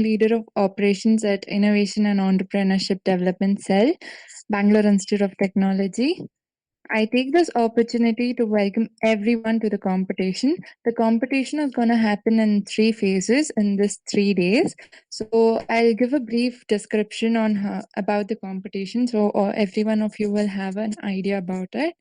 Leader of Operations at Innovation and Entrepreneurship Development Cell, Bangalore Institute of Technology. I take this opportunity to welcome everyone to the competition. The competition is going to happen in 3 phases in this 3 days. So I'll give a brief description on about the competition, so every one of you will have an idea about it.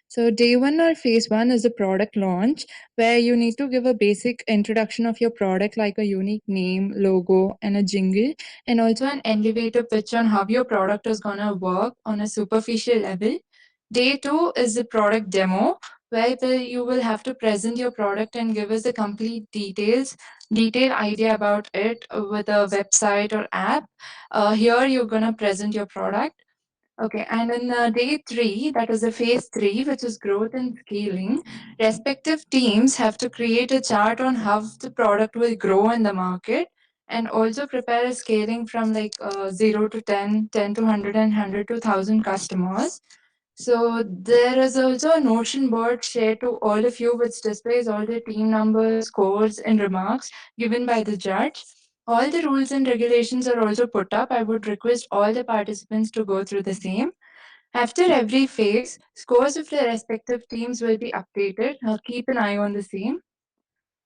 So day one or phase one is the product launch, where you need to give a basic introduction of your product, like a unique name, logo, and a jingle, and also an elevator pitch on how your product is gonna work on a superficial level. Day two is the product demo, where you will have to present your product and give us the complete detailed idea about it with a website or app. Here you're gonna present your product. Okay, and in day three, that is the phase three, which is growth and scaling, respective teams have to create a chart on how the product will grow in the market and also prepare a scaling from like 0 to 10, 10 to 100, and 100 to 1,000 customers. So there is also a Notion board shared to all of you, which displays all the team numbers, scores, and remarks given by the judge. All the rules and regulations are also put up. I would request all the participants to go through the same. After every phase, scores of the respective teams will be updated. Keep an eye on the same.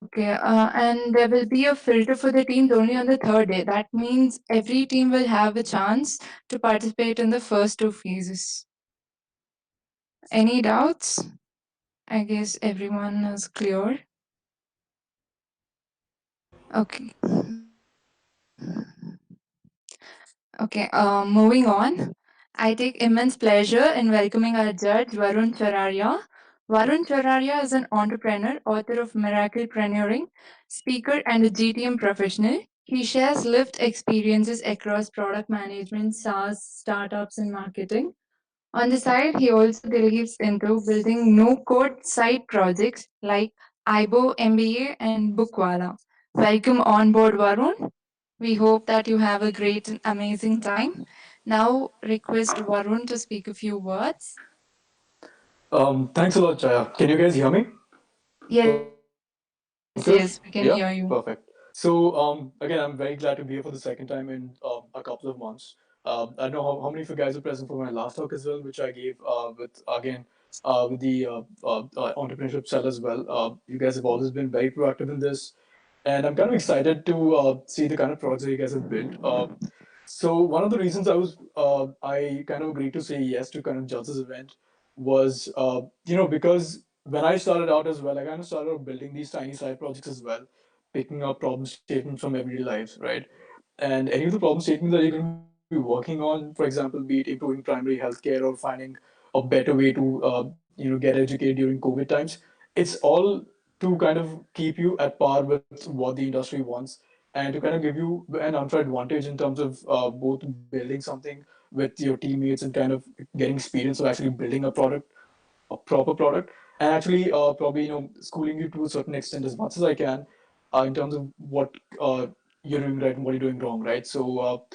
Okay, and there will be a filter for the teams only on the third day. That means every team will have a chance to participate in the first 2 phases. Any doubts? I guess everyone is clear. Okay. Okay, moving on. I take immense pleasure in welcoming our judge, Varun Chararia. Varun Chararia is an entrepreneur, author of Miraclepreneuring, speaker, and a GTM professional. He shares lived experiences across product management, SaaS, startups, and marketing. On the side, he also delves into building no-code side projects like IBO MBA and Bookwala. Welcome on board, Varun. We hope that you have a great and amazing time. Now, request Varun to speak a few words. Thanks a lot, Chaya. Can you guys hear me? Yes, yes, we can hear you. Yeah, perfect. So, again, I'm very glad to be here for the second time in a couple of months. I don't know how many of you guys were present for my last talk as well, which I gave with the entrepreneurship cell as well. You guys have always been very proactive in this, and I'm kind of excited to see the kind of projects that you guys have built. So one of the reasons I kind of agreed to say yes to kind of judge this event was because when I started out as well, I kind of started out building these tiny side projects as well, picking up problem statements from everyday lives, right? And any of the problem statements that you're going to be working on, for example, be it improving primary healthcare or finding a better way to get educated during COVID times, it's all to kind of keep you at par with what the industry wants and to kind of give you an unfair advantage in terms of both building something with your teammates and kind of getting experience of actually building a proper product, and actually probably schooling you to a certain extent as much as I can in terms of what you're doing right and what you're doing wrong, right? So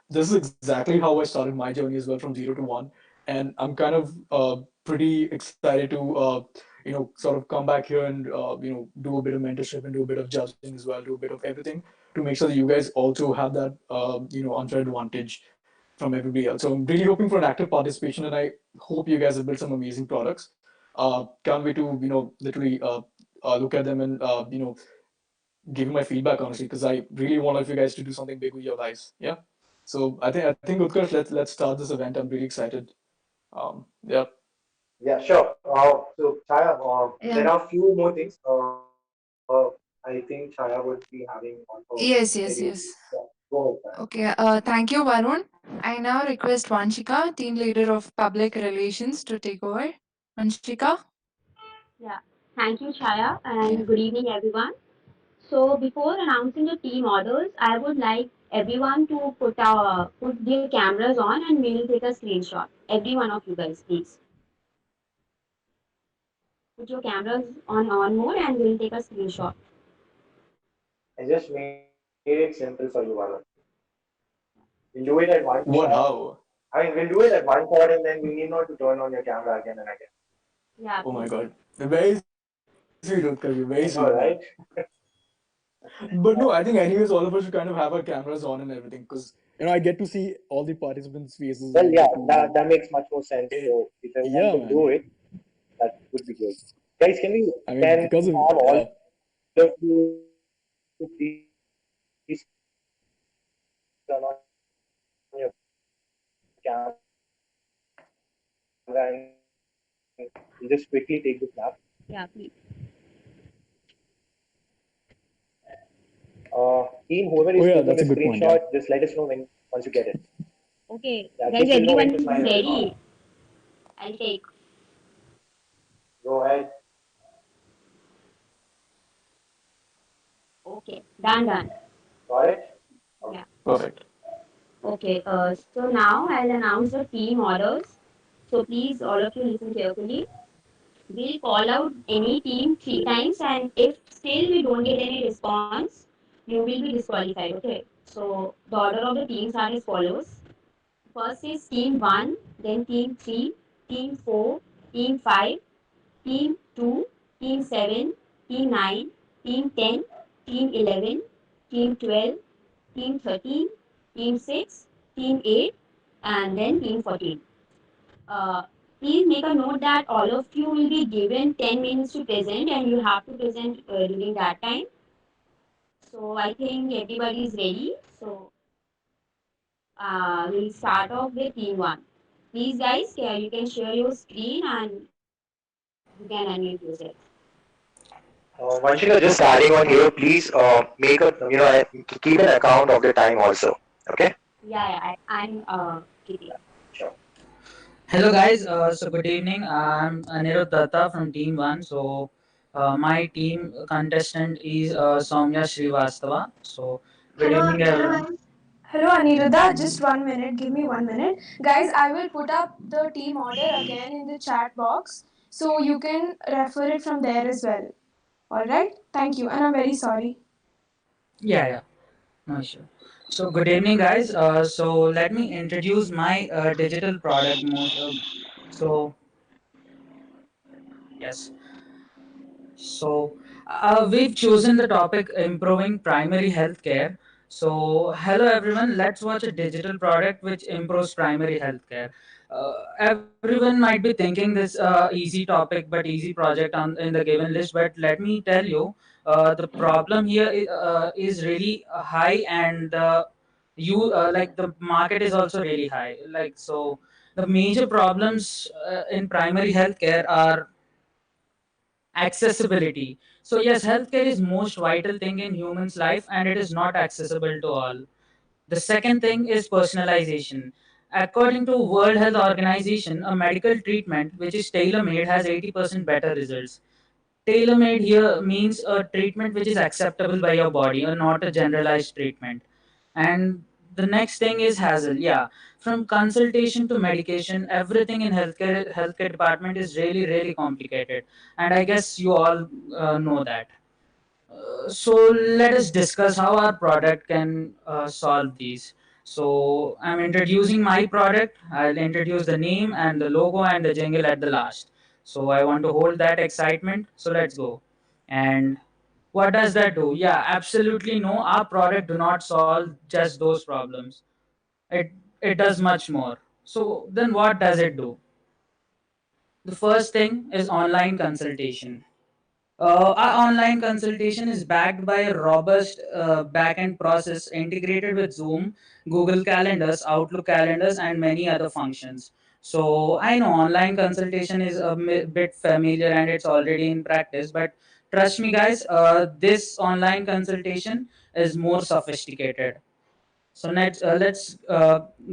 this is exactly how I started my journey as well, from 0 to 1, and I'm kind of pretty excited to sort of come back here and do a bit of mentorship and do a bit of judging as well, do a bit of everything to make sure that you guys also have that unfair advantage from everybody else. So I'm really hoping for an active participation, and I hope you guys have built some amazing products. Can't wait to literally look at them and give you my feedback honestly, because I really want all of you guys to do something big with your lives. Yeah. So I think Utkarsh, let's start this event. I'm really excited. Yeah. Yeah, sure. So Chaya, there Yeah. are few more things. I think Chaya would be having also Yes, maybe. yes, Yeah, yes. go ahead, Chaya. Okay, thank you, Varun. I now request Vanshika, team leader of public relations, to take over. Vanshika? Yeah, thank you, Chaya, Yeah. and good evening, everyone. So, before announcing the team orders, I would like everyone to put their cameras on, and we will take a screenshot. Every one of you guys, please put your cameras on mode, and we will take a screenshot. I just made it simple for you, Varun. We'll do it at one shot. What? How? I mean, we'll do it at one shot, and then you need not to turn on your camera again and again. Yeah, Oh my please. God. Very sweet, Utkarsh. Very sweet, I man. know, right? But no, I think anyways, all of us should kind of have our cameras on and everything because I get to see all the participants' faces. Well, I yeah, get that makes much more sense. eh, So if everyone yeah, could do man. it, that would be great. Guys, I mean, can because we of have all of you please turn on your camera and just quickly take the snap. Yeah, please. Team, whoever oh is yeah, taking that's the a good point. Yeah. screenshot, just let us know when once you get it. Okay, Yeah, guys, Kish will know when everyone to is smile and not. ready. I'll take. Go ahead. Okay, done. Got it? Okay. Yeah. Perfect. Okay, so now I'll announce the team orders. So please, all of you listen carefully. We'll call out any team 3 times, and if still we don't get any response, you will be disqualified. Okay. So the order of the teams are as follows. First is team 1, then team 3, team 4, team 5, team 2, team 7, team 9, team 10, team 11, team 12, team 13, team 6, team 8, and then team 14. Uh, Please make a note that all of you will be given 10 minutes to present, and you have to present during that time. So I think everybody is ready. So we'll start off with team 1. Please guys, you can share your screen and you can unmute yourself. Vanshika, just adding on here, please make a keep an account of the time also. Okay? I'm keeping. Sure. Hello guys, so good evening. I'm Anirudh Datta from Team 1. So my team contestant is Soumya Srivastava. So good Hello, evening everyone. hello Aniruddha. Just 1 minute. Give me 1 minute. Guys, I will put up the team order again in the chat box so you can refer it from there as well. Alright? Thank you. And I'm very sorry. Yeah, no issue. So good evening guys. So let me introduce my digital product most. So yes. So, we've chosen the topic improving primary healthcare. So, hello everyone, let's watch a digital product which improves primary healthcare. Everyone might be thinking this easy topic but easy project in the given list, but let me tell you, the problem here is really high, and like the market is also really high. Like so, the major problems in primary healthcare are accessibility. So yes, healthcare is most vital thing in humans life, and it is not accessible to all. The second thing is personalization. According to World Health Organization, a medical treatment which is tailor made has 80% better results. Tailor made here means a treatment which is acceptable by your body, or not a generalized treatment. And the next thing is hassle. Yeah, from consultation to medication, everything in healthcare department is really complicated, and I guess you all know that. So let us discuss how our product can solve these. So I'm introducing my product. I'll introduce the name and the logo and the jingle at the last. So I want to hold that excitement. So let's go. And what does that do? Yeah, absolutely no. Our product do not solve just those problems. It it does much more. So then what does it do? The first thing is online consultation. Our online consultation is backed by a robust backend process integrated with Zoom, Google Calendars, Outlook Calendars, and many other functions. So I know online consultation is a bit familiar and it's already in practice, but trust me, guys, this online consultation is more sophisticated. So let's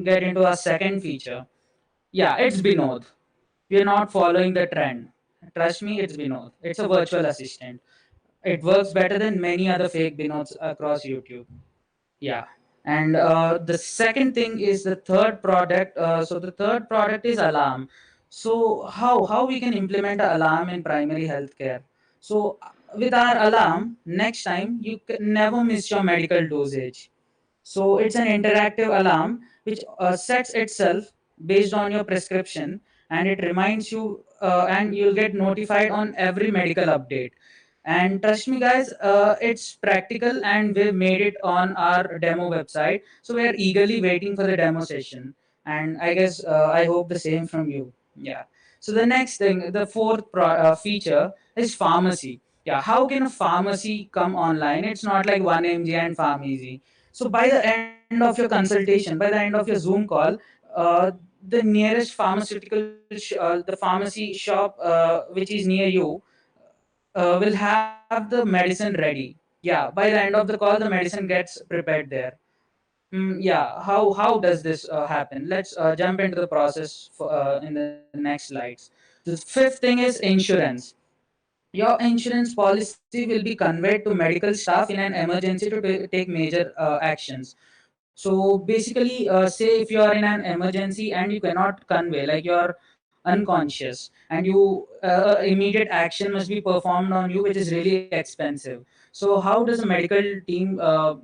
get into our second feature. Yeah, it's Binod. We are not following the trend. Trust me, it's Binod. It's a virtual assistant. It works better than many other fake Binods across YouTube. Yeah. And the second thing is the third product. So the third product is Alarm. So how we can implement an alarm in primary healthcare? So with our alarm, next time you can never miss your medical dosage. So it's an interactive alarm which sets itself based on your prescription, and it reminds you, and you'll get notified on every medical update. And trust me, guys, it's practical and we've made it on our demo website. So we're eagerly waiting for the demo session. And I guess I hope the same from you. Yeah. So the next thing, the fourth feature is pharmacy. Yeah. How can a pharmacy come online? It's not like 1mg and PharmEasy. So by the end of your consultation, by the end of your Zoom call, uh, the nearest the pharmacy shop which is near you will have the medicine ready. Yeah, by the end of the call, the medicine gets prepared there. Yeah, how does this happen? Let's jump into the process in the next slides. The fifth thing is insurance. Your insurance policy will be conveyed to medical staff in an emergency to take major actions. So basically, say if you are in an emergency and you cannot convey, like you're unconscious, and immediate action must be performed on you, which is really expensive. So how does a medical team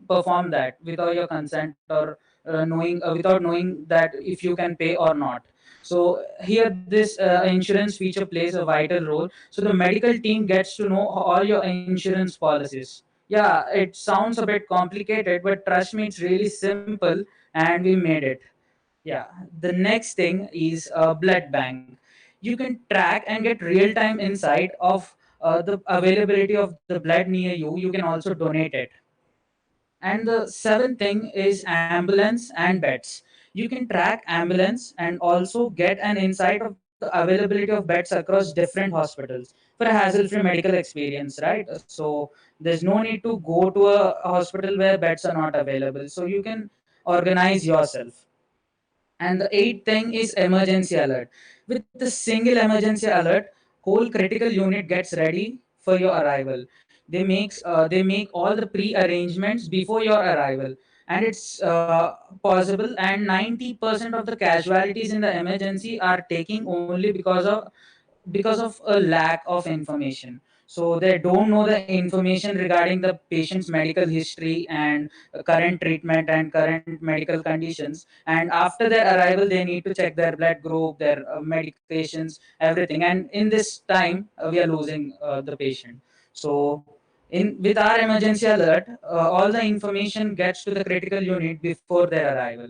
perform that without your consent, or without knowing that if you can pay or not? So here this insurance feature plays a vital role. So the medical team gets to know all your insurance policies. Yeah, it sounds a bit complicated, but trust me, it's really simple, and we made it. Yeah. The next thing is a blood bank. You can track and get real time insight of the availability of the blood near you. You can also donate it. And the seventh thing is ambulance and beds. You can track ambulance and also get an insight of the availability of beds across different hospitals for a hassle-free medical experience, right? So there's no need to go to a hospital where beds are not available. So you can organize yourself. And the eighth thing is emergency alert. With the single emergency alert, whole critical unit gets ready for your arrival. They make all the pre-arrangements before your arrival, and it's possible. And 90% of the casualties in the emergency are taking only because of a lack of information. So they don't know the information regarding the patient's medical history and current treatment and current medical conditions. And after their arrival, they need to check their blood group, their medications, everything. And in this time, we are losing the patient. So in with our emergency alert, all the information gets to the critical unit before their arrival.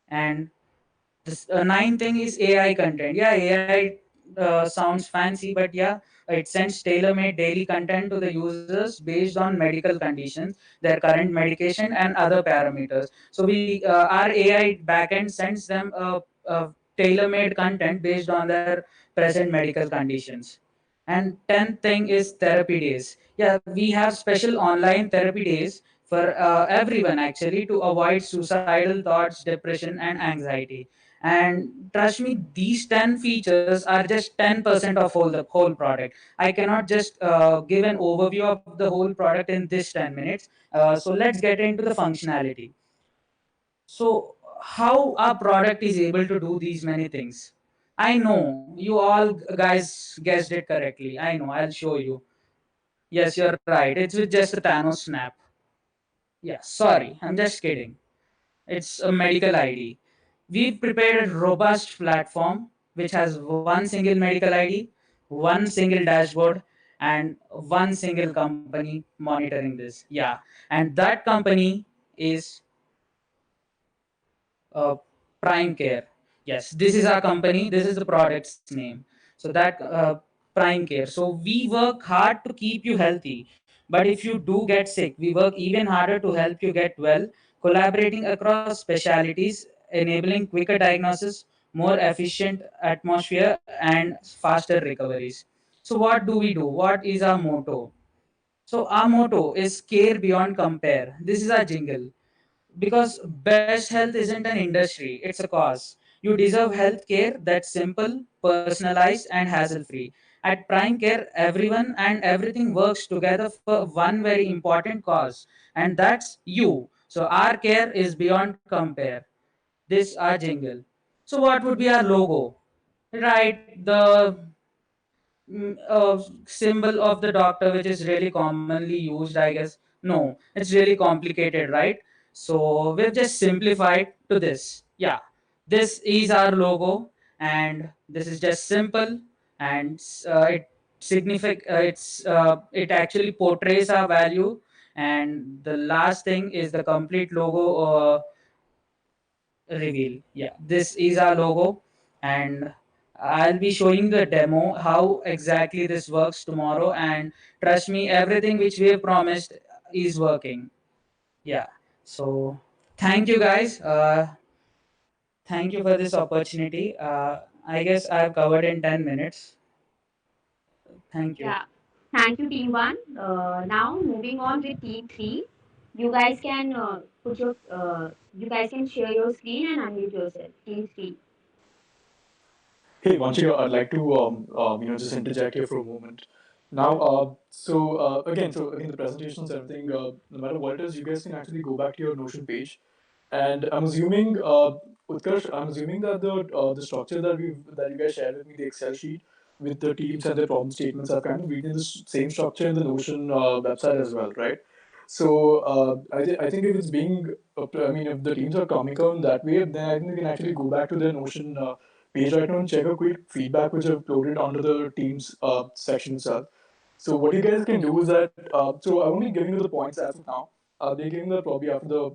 And this ninth thing is AI content. Yeah, AI sounds fancy, but yeah, it sends tailor-made daily content to the users based on medical conditions, their current medication, and other parameters. So our AI backend sends them tailor-made content based on their present medical conditions. And 10th thing is therapy days. Yeah, we have special online therapy days for everyone actually, to avoid suicidal thoughts, depression, and anxiety. And trust me, these 10 features are just 10% of whole product. I cannot just give an overview of the whole product in this 10 minutes. So let's get into the functionality. So how our product is able to do these many things? I know you all guys guessed it correctly. I know, I'll show you. Yes, you're right. It's with just a Thanos snap. Yeah, sorry, I'm just kidding. It's a medical ID. We've prepared a robust platform which has one single medical ID, one single dashboard, and one single company monitoring this. Yeah, and that company is uh, Prime Care. Yes, this is our company. This is the product's name. So that Prime Care. So we work hard to keep you healthy. But if you do get sick, we work even harder to help you get well, collaborating across specialities, enabling quicker diagnosis, more efficient atmosphere, and faster recoveries. So what do we do? What is our motto? So our motto is care beyond compare. This is our jingle. Because best health isn't an industry, it's a cause. You deserve health care that's simple, personalized, and hassle free. At Prime Care, everyone and everything works together for one very important cause, and that's you. So, our care is beyond compare. This our jingle. So, what would be our logo? Right, the symbol of the doctor, which is really commonly used, I guess. No, it's really complicated, right? So we've just simplified to this. Yeah, this is our logo, and this is just simple, and it's it actually portrays our value. And the last thing is the complete logo reveal. Yeah, this is our logo, and I'll be showing the demo how exactly this works tomorrow. And trust me, everything which we have promised is working. Yeah. So thank you guys. Thank you for this opportunity. I guess I've covered in 10 minutes. Thank you. Yeah. Thank you, Team 1. Now, moving on with Team 3. You guys can you guys can share your screen and unmute yourself. Team 3. Hey, Vanchika, I'd like to just interject here for a moment. Now, so again, the presentations, everything, no matter what it is, you guys can actually go back to your Notion page, and I'm assuming, Utkarsh, I'm assuming that the structure that you guys shared with me, the Excel sheet with the teams and the problem statements, I've kind of written the same structure in the Notion website as well, right? So I think if it's being, I mean, if the teams are coming on that way, then I think they can actually go back to the Notion page right now and check a quick feedback which I've uploaded under the teams section itself. So what you guys can do is that, so I won't be giving you the points as of now. They're giving that probably after the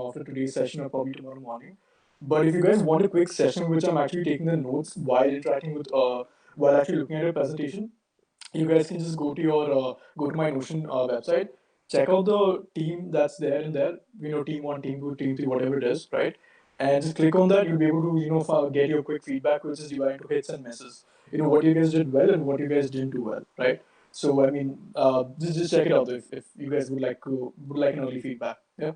after today's session or probably tomorrow morning. But if you guys want a quick session, which I'm actually taking the notes while interacting with while actually looking at your presentation, you guys can just go to my Notion website, check out the team that's there in there, team one, team two, team three, whatever it is, right? And just click on that. You'll be able to get your quick feedback, which is divided into hits and misses. What you guys did well and what you guys didn't do well, right? So I mean, just check it out if you guys would like an early feedback. Yeah.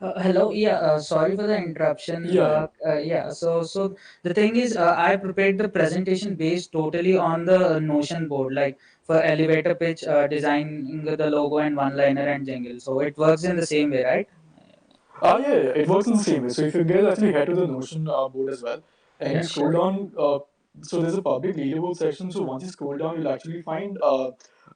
Hello. Yeah. Sorry for the interruption. Yeah. Yeah. Yeah. So the thing is, I prepared the presentation based totally on the Notion board, like for elevator pitch, designing the logo and one-liner and jingle. So it works in the same way, right? Yeah, it works in the same way. So if you guys actually head to the Notion board as well, and you Yeah. scroll Sure. down, so there's a public leaderboard section. So once you scroll down, you'll actually find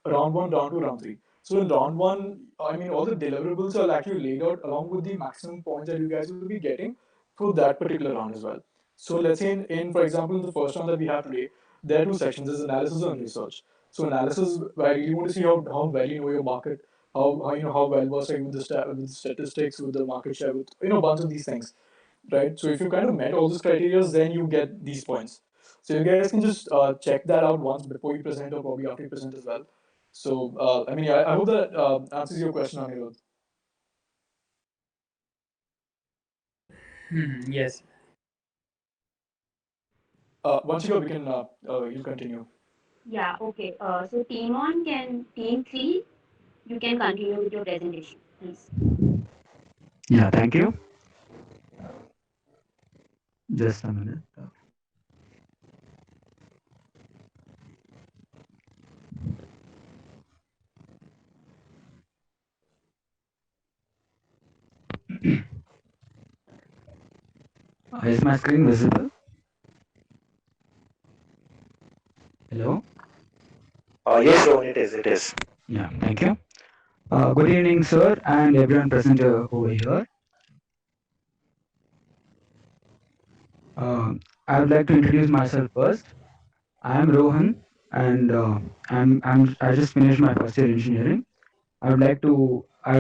round one, round two, round three. So in round one, I mean, all the deliverables are actually laid out along with the maximum points that you guys will be getting for that particular round as well. So let's say in for example, in the first round that we have today, there are two sections. There's analysis and research. So analysis, I really want to see how well you know your market, how well versed are you with with the statistics, with the market share, with a bunch of these things, right? So if you kind of met all those criteria, then you get these points. So you guys can just check that out once before you present or probably after you present as well. So I mean, I hope that answers your question, Anirudh. Yes. Vanchika, we can you continue. Yeah, okay. So Team 3, you can continue with your presentation, please. Yeah, thank you. Just a minute. Is my screen visible? Hello? Yes, Rohan, it is. It is. Yeah, thank you. Good evening, sir, and everyone present over here. I would like to introduce myself first. I am Rohan, and I just finished my first year engineering. I would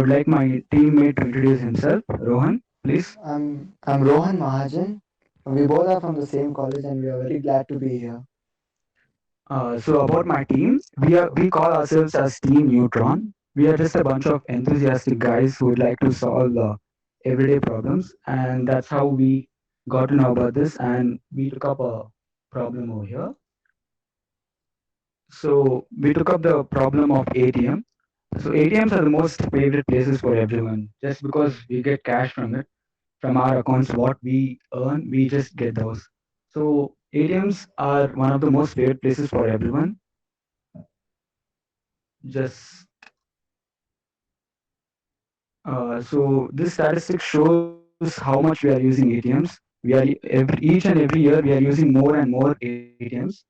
like my teammate to introduce himself. Rohan, please. I'm Rohan Mahajan. We both are from the same college and we are very glad to be here. So about my team, we call ourselves as Team Neutron. We are just a bunch of enthusiastic guys who would like to solve everyday problems, and that's how we got to know about this, and we took up a problem over here. So we took up the problem of ATM. So ATMs are the most favorite places for everyone, just because we get cash from it, from our accounts. What we earn, we just get those. So ATMs are one of the most favorite places for everyone. Just so this statistic shows how much we are using ATMs. We are each and every year we are using more and more ATMs.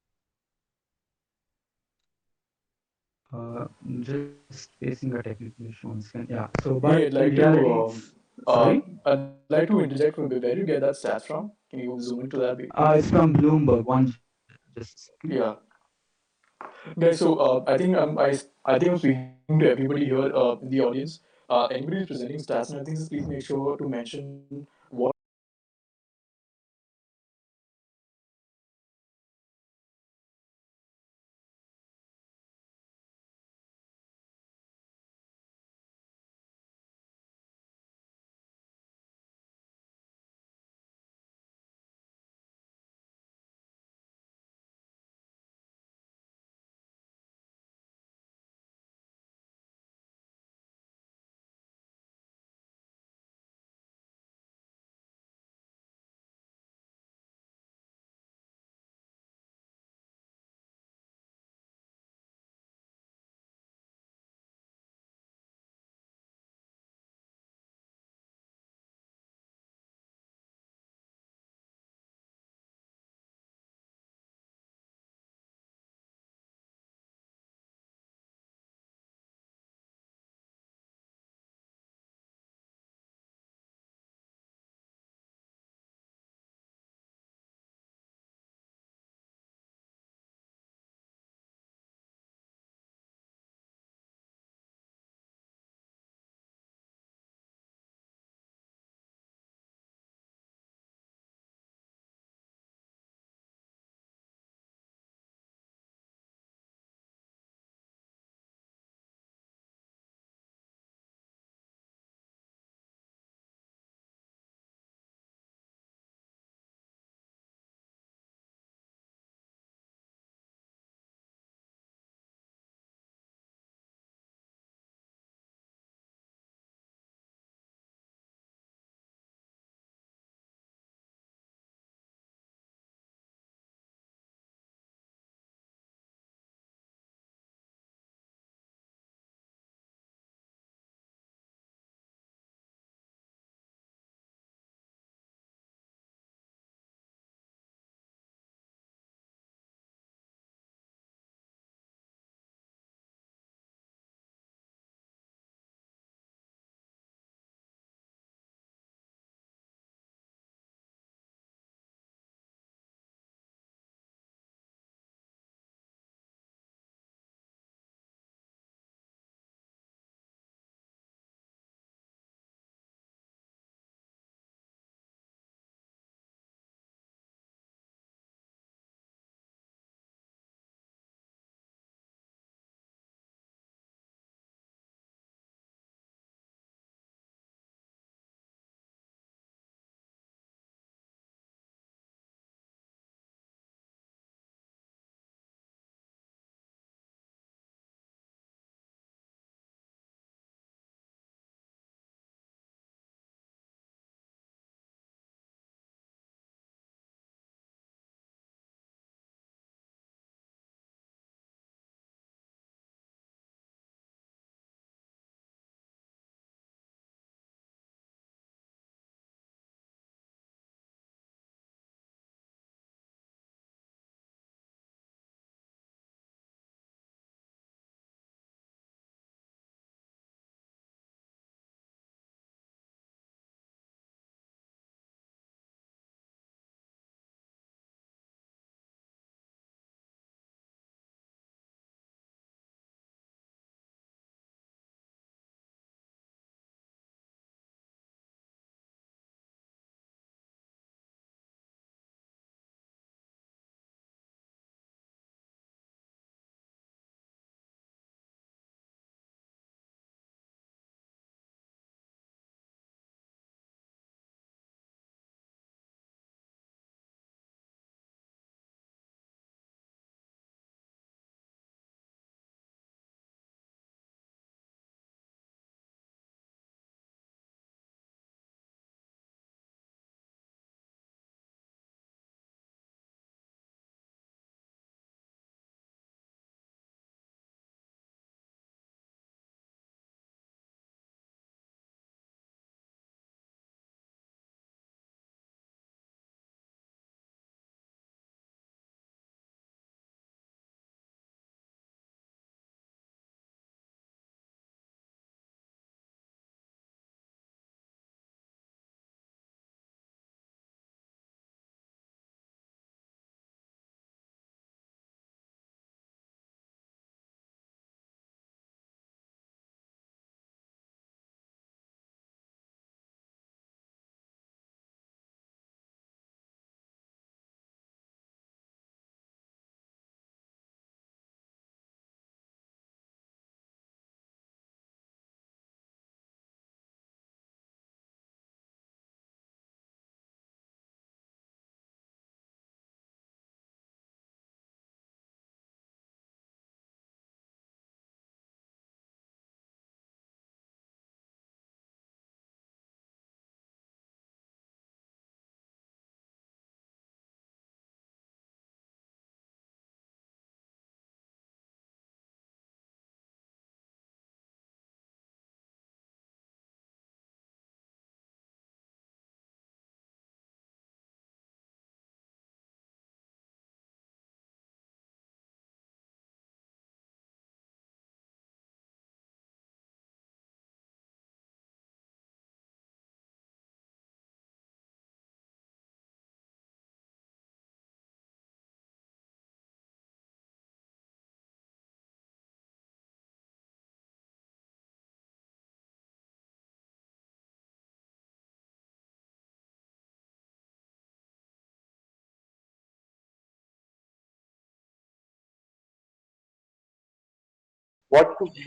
Just facing a technical issue once again. Yeah. So, but Hey, in reality, sorry, I'd like to interject from where do you get that stats from? Can you zoom into that, please? it's from Bloomberg. One, just a second. Yeah. Guys, so I think I'm speaking to everybody here in the audience. Anybody who's presenting stats and everything, just please make sure to mention what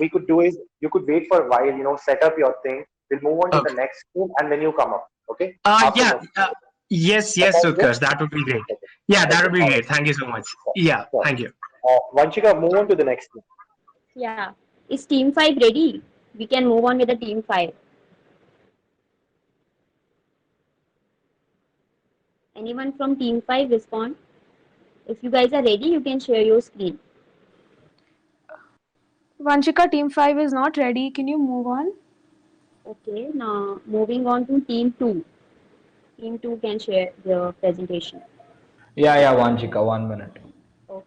we could do is you could wait for a while, set up your thing. We'll move on to the Okay. next team and then you come up. Okay? After Yeah. moving. Yes, That yes, sounds good? Utkarsh. That would be great. Okay. Yeah, that Okay. would be All right. great. Thank you so much. Sure. Yeah, Sure. thank you. Vanchika, move on to the next team. Yeah. Is team 5 ready? We can move on with the team 5. Anyone from team 5 respond? If you guys are ready, you can share your screen. Vanchika, team 5 is not ready. Can you move on? Okay, now moving on to team 2. Team 2 can share the presentation. Yeah, yeah, Vanchika, 1 minute. Okay.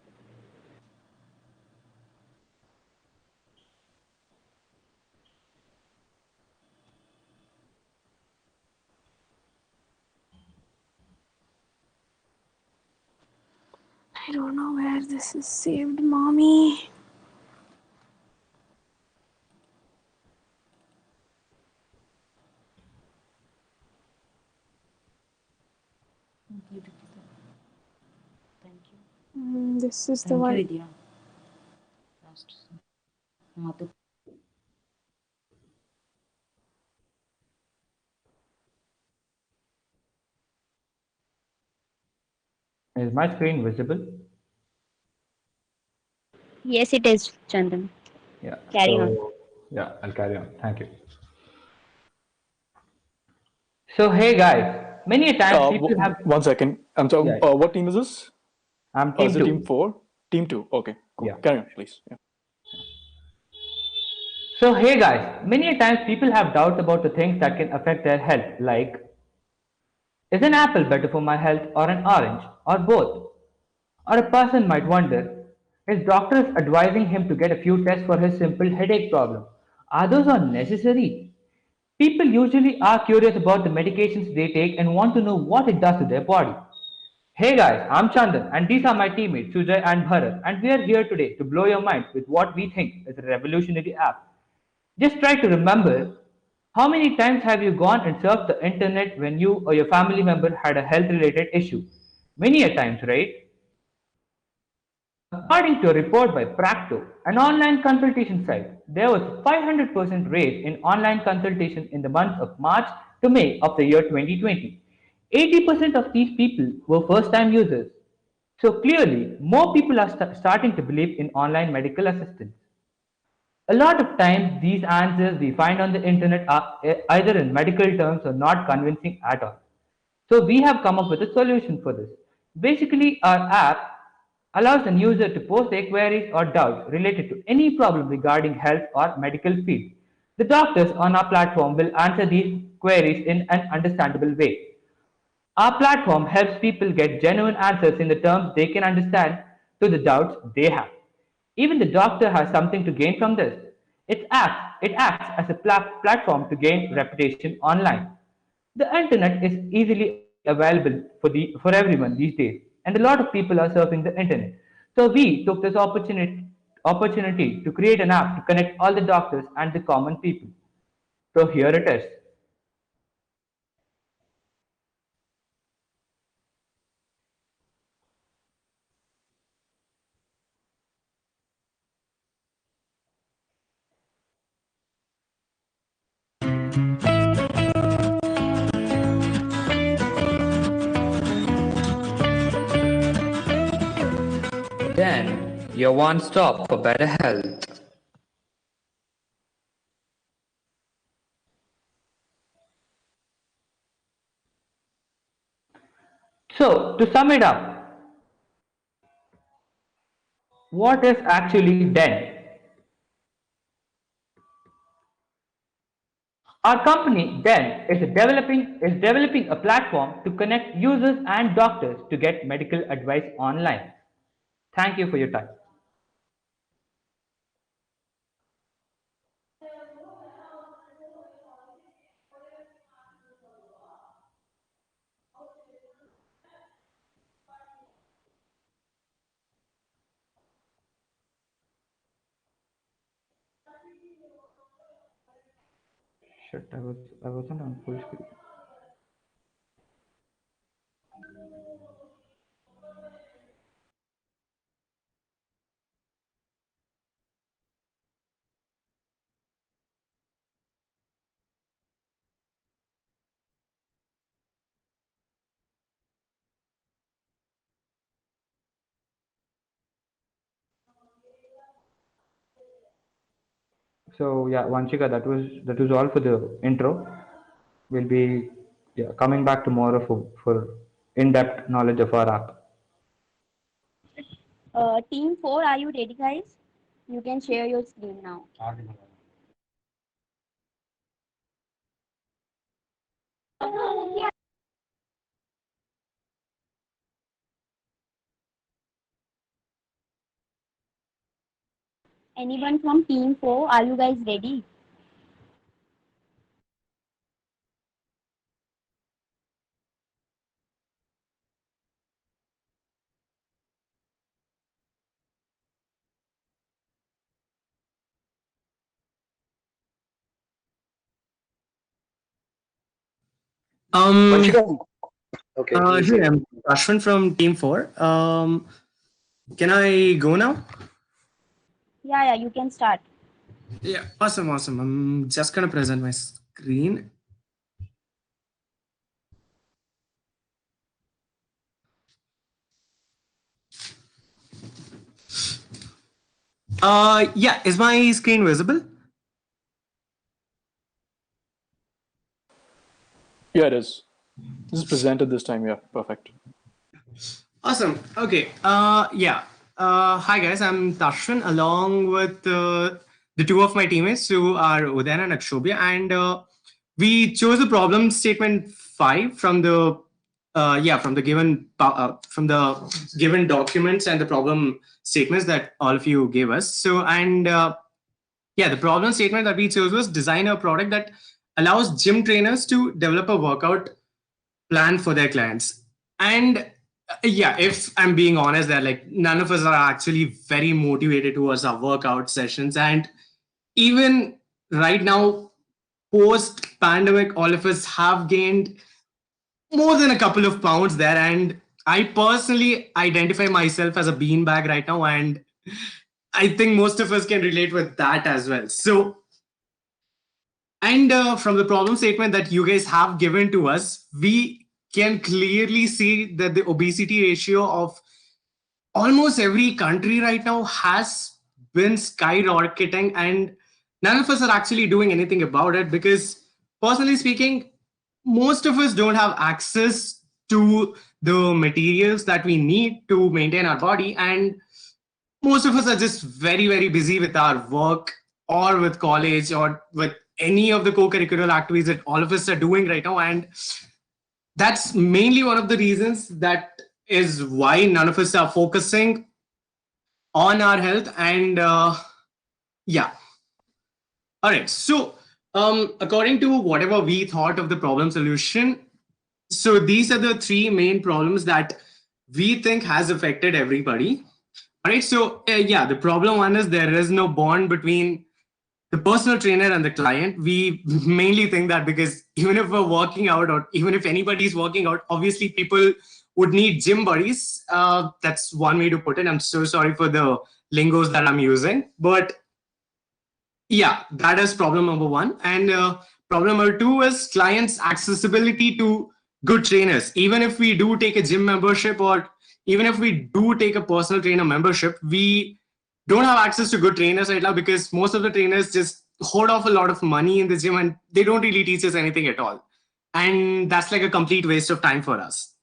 I don't know where this is saved, mommy. This is the one. Is my screen visible? Yes, it is, Chandan. Yeah, Carry on. so yeah, I'll carry on. Thank you. So, hey guys, many a times people have. 1 second. I'm sorry. Yeah, What team is this? I'm Is team it team two. 4? Team 2. Okay, cool. Yeah. Carry on, please. Yeah. So, hey guys, many a times people have doubts about the things that can affect their health, like is an apple better for my health or an orange or both? Or a person might wonder, his doctor is advising him to get a few tests for his simple headache problem. Are those all necessary? People usually are curious about the medications they take and want to know what it does to their body. Hey guys, I'm Chandan and these are my teammates Sujay and Bharat, and we are here today to blow your mind with what we think is a revolutionary app. Just try to remember, how many times have you gone and surfed the internet when you or your family member had a health related issue? Many a times, right? According to a report by Practo, an online consultation site, there was a 500% raise in online consultation in the months of March to May of the year 2020. 80% of these people were first time users. So clearly, more people are starting to believe in online medical assistance. A lot of times, these answers we find on the internet are either in medical terms or not convincing at all. So, we have come up with a solution for this. Basically, our app allows an user to post their queries or doubts related to any problem regarding health or medical field. The doctors on our platform will answer these queries in an understandable way. Our platform helps people get genuine answers in the terms they can understand to the doubts they have. Even the doctor has something to gain from this. It acts as a platform to gain reputation online. The internet is easily available for everyone these days, and a lot of people are surfing the internet. So we took this opportunity to create an app to connect all the doctors and the common people. So here it is. Then, your one stop for better health. So to sum it up, what is actually Den? Our company Den is developing a platform to connect users and doctors to get medical advice online. Thank you for your time. Shit, I wasn't on full screen. So yeah, Vanchika, that was all for the intro. We'll be coming back tomorrow for in-depth knowledge of our app. Team 4, are you ready, guys? You can share your screen now. Anyone from Team 4, are you guys ready? Um, Okay, please. hey, I'm Ashwin from Team 4. Can I go now? Yeah, you can start. Yeah, awesome. I'm just gonna present my screen. Yeah, is my screen visible? Yeah, it is. This is presented this time. Yeah, perfect. Awesome. Okay. Yeah. Hi guys, I'm Tashwin along with the two of my teammates who are Udayan and Akshobhya, and we chose the problem statement 5 from the from the given documents and the problem statements that all of you gave us. So and the problem statement that we chose was design a product that allows gym trainers to develop a workout plan for their clients. And if I'm being honest, that like none of us are actually very motivated towards our workout sessions. And even right now, post pandemic, all of us have gained more than a couple of pounds there. And I personally identify myself as a beanbag right now. And I think most of us can relate with that as well. So, and from the problem statement that you guys have given to us, we can clearly see that the obesity ratio of almost every country right now has been skyrocketing, and none of us are actually doing anything about it because, personally speaking, most of us don't have access to the materials that we need to maintain our body, and most of us are just very, very busy with our work or with college or with any of the co-curricular activities that all of us are doing right now. And that's mainly one of the reasons that is why none of us are focusing on our health. And yeah. All right. So according to whatever we thought of the problem solution, so these are the three main problems that we think has affected everybody. All right. So the problem one is there is no bond between the personal trainer and the client. We mainly think that because even if we're working out or even if anybody's working out, obviously people would need gym buddies. That's one way to put it. I'm so sorry for the lingos that I'm using, but yeah, that is problem number one. And problem number two is clients' accessibility to good trainers. Even if we do take a gym membership or even if we do take a personal trainer membership, we don't have access to good trainers right now because most of the trainers just hoard off a lot of money in the gym and they don't really teach us anything at all. And that's like a complete waste of time for us.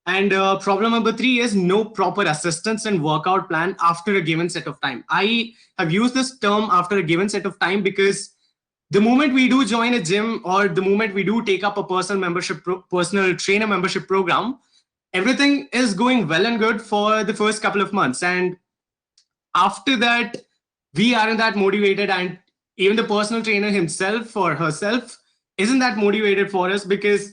And problem number three is no proper assistance and workout plan after a given set of time. I have used this term after a given set of time because the moment we do join a gym or the moment we do take up a personal trainer membership program, everything is going well and good for the first couple of months. And after that, we aren't that motivated, and even the personal trainer himself or herself isn't that motivated for us because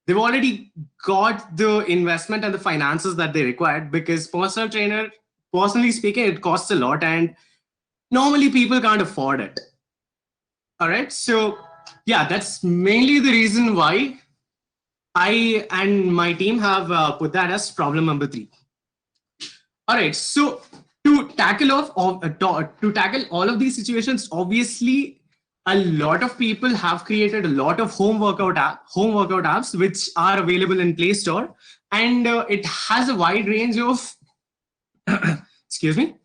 they've already got the investment and the finances that they required. Because personal trainer, personally speaking, it costs a lot and normally people can't afford it. All right. So yeah, that's mainly the reason why I and my team have put that as problem number three. All right. So to tackle all of these situations, obviously a lot of people have created a lot of home workout apps which are available in Play Store, and it has a wide range of excuse me,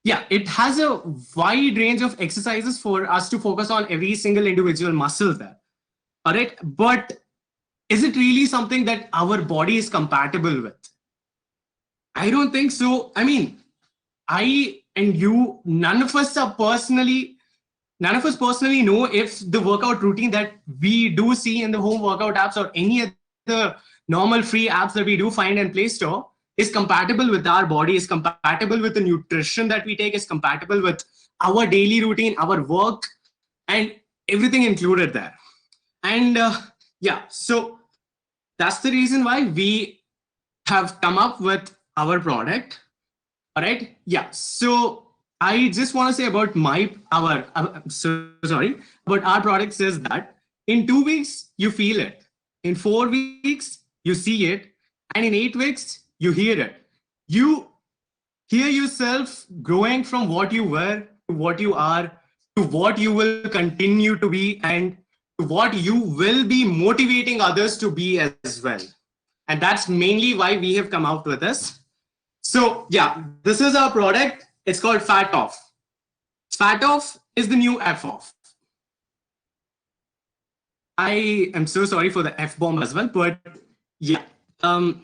yeah, it has a wide range of exercises for us to focus on every single individual muscle there. All right. But is it really something that our body is compatible with? I don't think so. I mean, I and you, none of us personally know if the workout routine that we do see in the home workout apps or any other normal free apps that we do find in Play Store is compatible with our body, is compatible with the nutrition that we take, is compatible with our daily routine, our work, and everything included there. And yeah, so that's the reason why we have come up with our product. All right. Yeah. So I just want to say about about our products is that in 2 weeks you feel it, in 4 weeks you see it, and in 8 weeks you hear it. You hear yourself growing from what you were to what you are to what you will continue to be and to what you will be motivating others to be as well. And that's mainly why we have come out with this. So yeah, this is our product. It's called Fat Off. Fat Off is the new F off. I am so sorry for the F-bomb as well, but yeah. All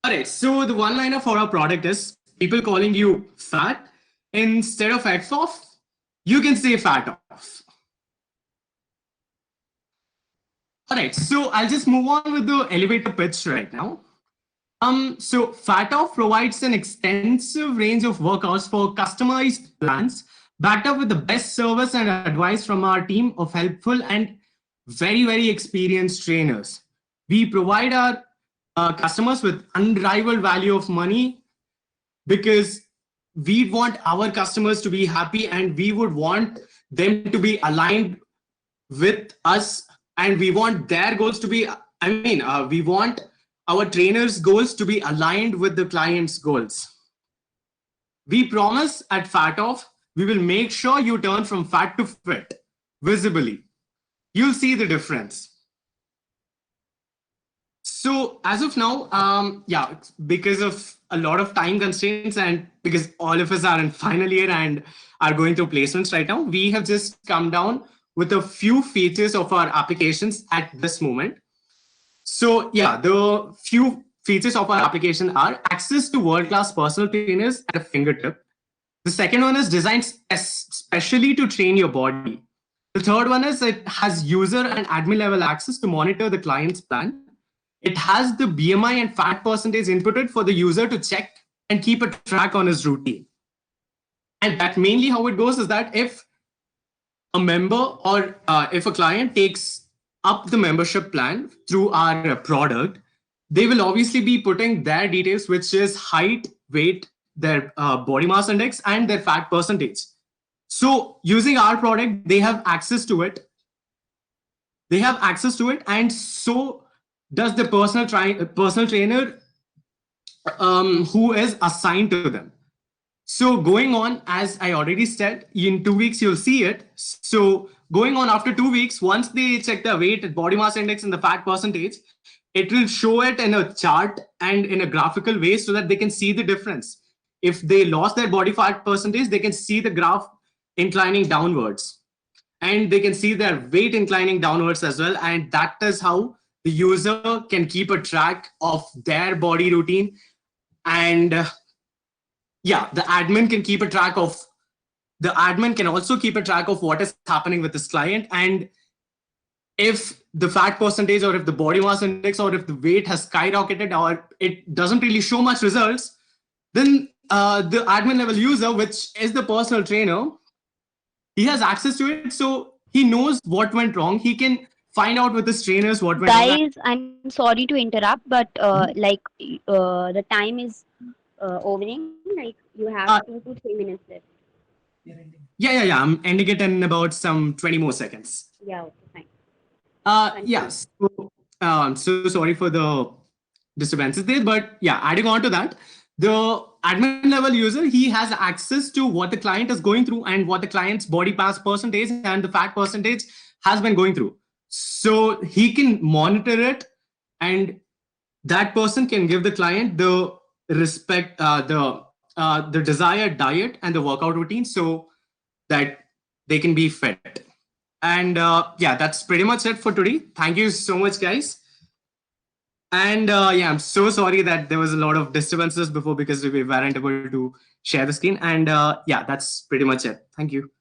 right, so the one-liner for our product is people calling you fat. Instead of F off, you can say Fat Off. All right, so I'll just move on with the elevator pitch right now. So Fat Off provides an extensive range of workouts for customized plans, backed up with the best service and advice from our team of helpful and very, very experienced trainers. We provide our customers with unrivaled value of money because we want our customers to be happy and we would want them to be aligned with us, and we want their goals to be, we want our trainers' goals to be aligned with the client's goals. We promise at Fat Off, we will make sure you turn from fat to fit visibly. You'll see the difference. So as of now, yeah, because of a lot of time constraints and because all of us are in final year and are going through placements right now, we have just come down with a few features of our applications at this moment. So yeah, the few features of our application are access to world-class personal trainers at a fingertip. The second one is designed specially to train your body. The third one is it has user and admin level access to monitor the client's plan. It has the BMI and fat percentage inputted for the user to check and keep a track on his routine. And that mainly how it goes is that if a member or if a client takes up the membership plan through our product, they will obviously be putting their details, which is height, weight, their body mass index, and their fat percentage. So using our product, they have access to it. They have access to it, and so does the personal trainer who is assigned to them. So going on, as I already said, in 2 weeks, you'll see it. So going on after 2 weeks, once they check the weight, body mass index, and the fat percentage, it will show it in a chart and in a graphical way so that they can see the difference. If they lost their body fat percentage, they can see the graph inclining downwards. And they can see their weight inclining downwards as well. And that is how the user can keep a track of their body routine. And yeah, the admin can keep a track of, the admin can also keep a track of what is happening with this client. And if the fat percentage or if the body mass index or if the weight has skyrocketed or it doesn't really show much results, then the admin level user, which is the personal trainer, he has access to it. So he knows what went wrong. He can find out with his trainers what went wrong. Guys, I'm sorry to interrupt, but the time is overing. Like you have 2 to 3 minutes left. Yeah. I'm ending it in about some 20 more seconds. Yeah, okay, fine. Yes. So, I'm so sorry for the disturbances there, but yeah, adding on to that, the admin level user, he has access to what the client is going through and what the client's body mass percentage and the fat percentage has been going through. So he can monitor it, and that person can give the client the respect, the desired diet and the workout routine so that they can be fit. And yeah, that's pretty much it for today. Thank you so much, guys. And yeah, I'm so sorry that there was a lot of disturbances before because we weren't able to share the screen. And yeah, that's pretty much it. Thank you.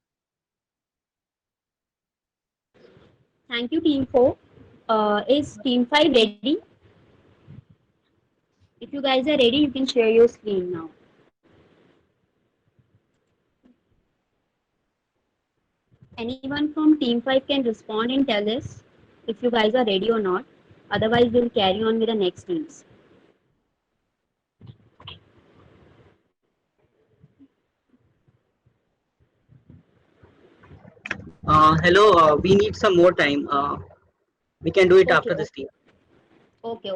Thank you, Team 4. Is Team 5 ready? If you guys are ready, you can share your screen now. Anyone from Team 5 can respond and tell us if you guys are ready or not. Otherwise, we'll carry on with the next teams. Hello, we need some more time. We can do it after this team. Okay.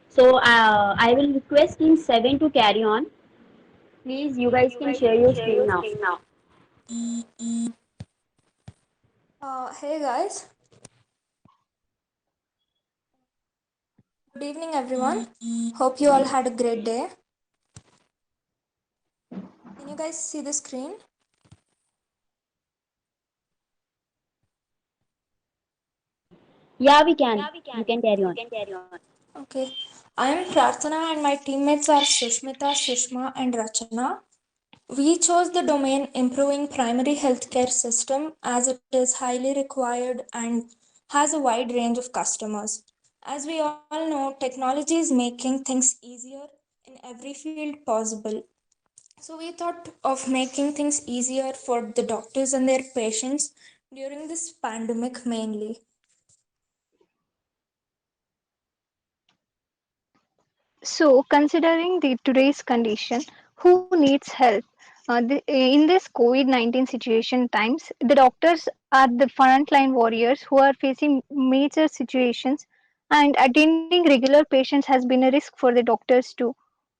So I will request Team 7 to carry on. Please, you guys can share your screen now. Hey guys. Good evening, everyone. Hope you all had a great day. Can you guys see the screen? Yeah, we can. You can carry on. Okay. I am Prarthana and my teammates are Sushmita, Sushma, and Rachana. We chose the domain improving primary healthcare system as it is highly required and has a wide range of customers. As we all know, technology is making things easier in every field possible. So we thought of making things easier for the doctors and their patients during this pandemic mainly. So, considering the today's condition, who needs help? In this COVID-19 situation times, the doctors are the frontline warriors who are facing major situations, and attending regular patients has been a risk for the doctors too.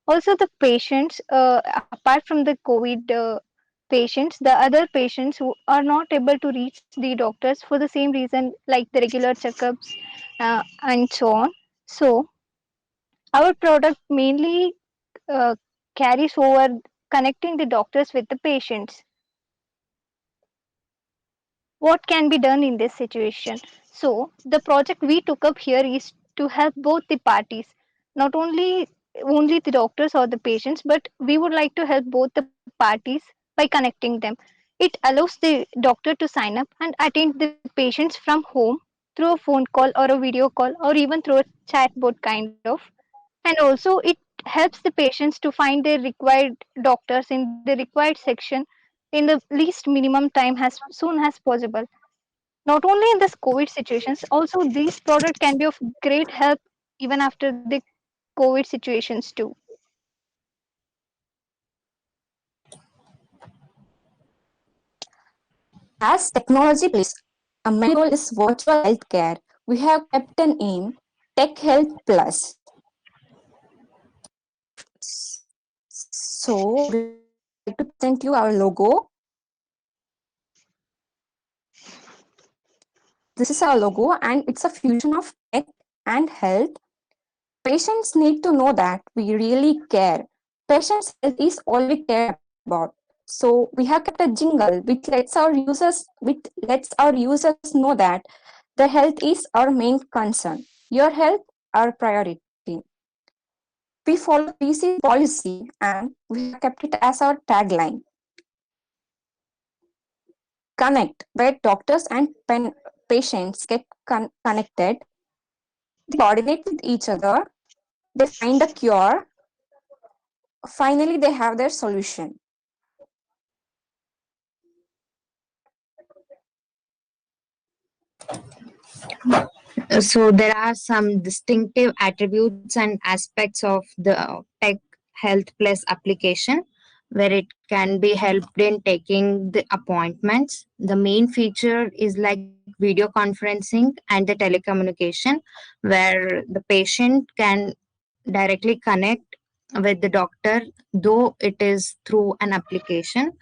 Also, the patients, apart from the COVID patients, the other patients who are not able to reach the doctors for the same reason, like the regular checkups and so on. So, our product mainly carries over connecting the doctors with the patients. What can be done in this situation? So, the project we took up here is to help both the parties, not only the doctors or the patients, but we would like to help both the parties by connecting them. It allows the doctor to sign up and attend the patients from home through a phone call or a video call or even through a chatbot kind of. And also it helps the patients to find their required doctors in the required section in the least minimum time as soon as possible. Not only in this COVID situations, also these products can be of great help even after the COVID situations too. As technology plays a main role is virtual healthcare, we have kept an aim, Tech Health Plus. So, would like to present you our logo. This is our logo, and it's a fusion of tech and health. Patients need to know that we really care. Patients' health is all we care about. So we have kept a jingle which lets our users know that the health is our main concern. Your health, our priority. We follow 3C policy and we have kept it as our tagline. Connect, where doctors and patients get connected. They coordinate with each other. They find a cure. Finally, they have their solution. So there are some distinctive attributes and aspects of the Tech Health Plus application where it can be helped in taking the appointments. The main feature is like video conferencing and the telecommunication where the patient can directly connect with the doctor, though it is through an application.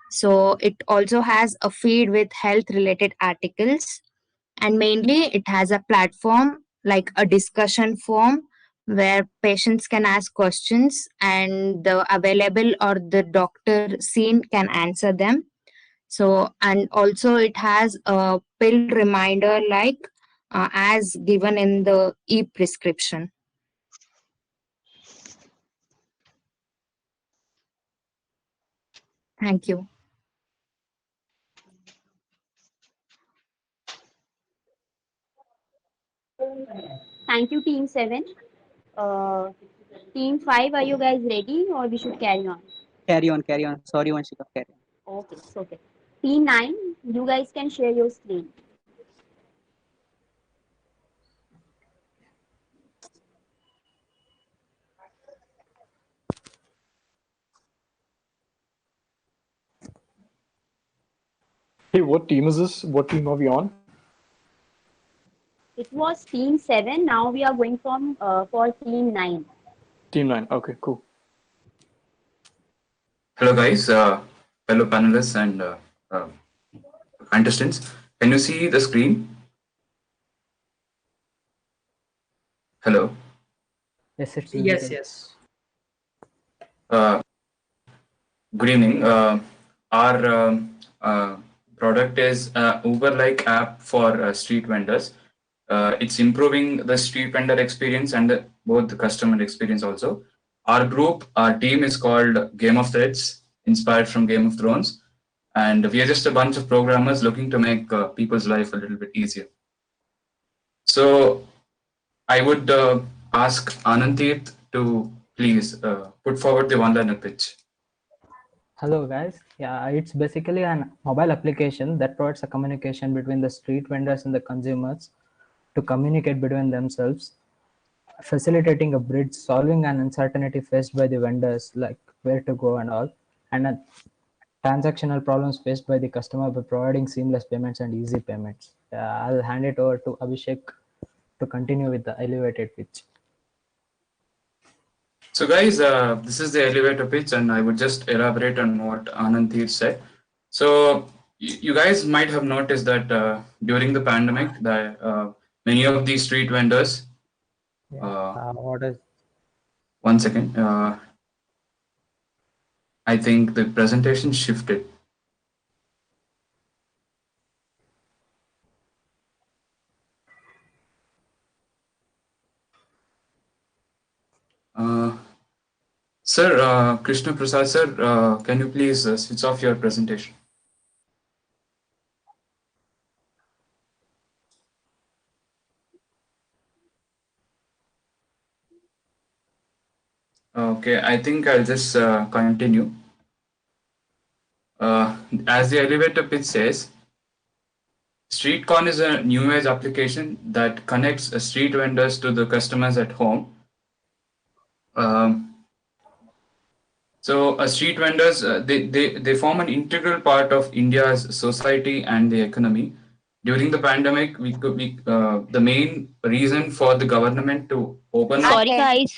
So it also has a feed with health related articles, and mainly it has a platform like a discussion forum where patients can ask questions and the available or the doctor seen can answer them. So, and also it has a pill reminder like as given in the e-prescription. Thank you. Thank you, Team 7. Team 5, are you guys ready or we should carry on? Carry on, carry on. Sorry, Vanshika, carry on. Okay, it's okay. Team 9, you guys can share your screen. Hey, what team is this? What team are we on? It was Team 7. Now we are going for Team 9. Team 9. Okay, cool. Hello, guys, fellow panelists and contestants. Can you see the screen? Hello. Yes, it's Yes, yes. Good evening. Our product is Uber-like app for street vendors. It's improving the street vendor experience and both the customer experience also. Our team is called Game of Threads, inspired from Game of Thrones. And we are just a bunch of programmers looking to make people's life a little bit easier. So I would ask Anandeep to please put forward the one-liner pitch. Hello guys, yeah, it's basically an mobile application that provides a communication between the street vendors and the consumers to communicate between themselves, facilitating a bridge, solving an uncertainty faced by the vendors like where to go and all, and transactional problems faced by the customer by providing seamless payments and easy payments. I'll hand it over to Abhishek to continue with the elevated pitch. So guys, this is the elevator pitch and I would just elaborate on what Anandeep said. So you guys might have noticed that during the pandemic, many of these street vendors, one second, I think the presentation shifted. Sir, Krishna Prasad sir, can you please switch off your presentation? Okay, I think I'll just continue. As the elevator pitch says, StreetCon is a new age application that connects street vendors to the customers at home. So street vendors, they form an integral part of India's society and the economy. During the pandemic, the main reason for the government to open. Sorry guys,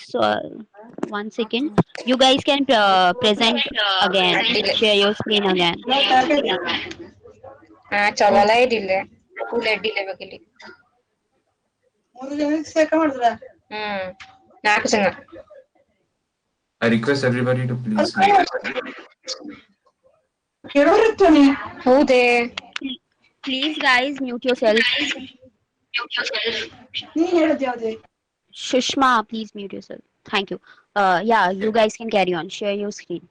one second. You guys can present again, share your screen again. I request everybody to please. Who there? Please guys, mute yourself. Shushma, please mute yourself. Thank you. Yeah, you guys can carry on. Share your screen.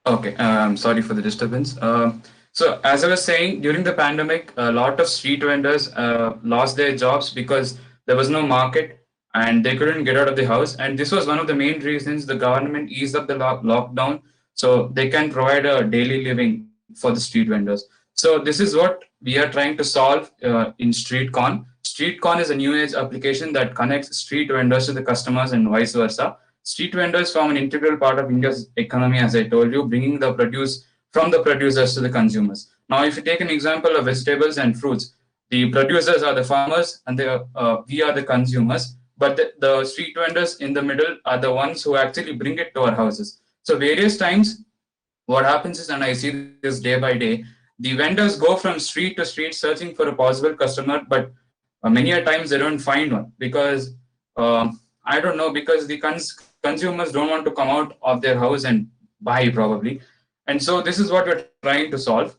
Okay, I'm sorry for the disturbance. So as I was saying, during the pandemic, a lot of street vendors lost their jobs because there was no market and they couldn't get out of the house. And this was one of the main reasons the government eased up the lockdown so they can provide a daily living for the street vendors. So this is what we are trying to solve in StreetCon. StreetCon is a new age application that connects street vendors to the customers and vice versa. Street vendors form an integral part of India's economy, as I told you, bringing the produce from the producers to the consumers. Now, if you take an example of vegetables and fruits, the producers are the farmers and we are the consumers, but the street vendors in the middle are the ones who actually bring it to our houses. So various times, what happens is, and I see this day by day, the vendors go from street to street searching for a possible customer, but many a times they don't find one because I don't know, because the consumers don't want to come out of their house and buy probably. And so this is what we're trying to solve.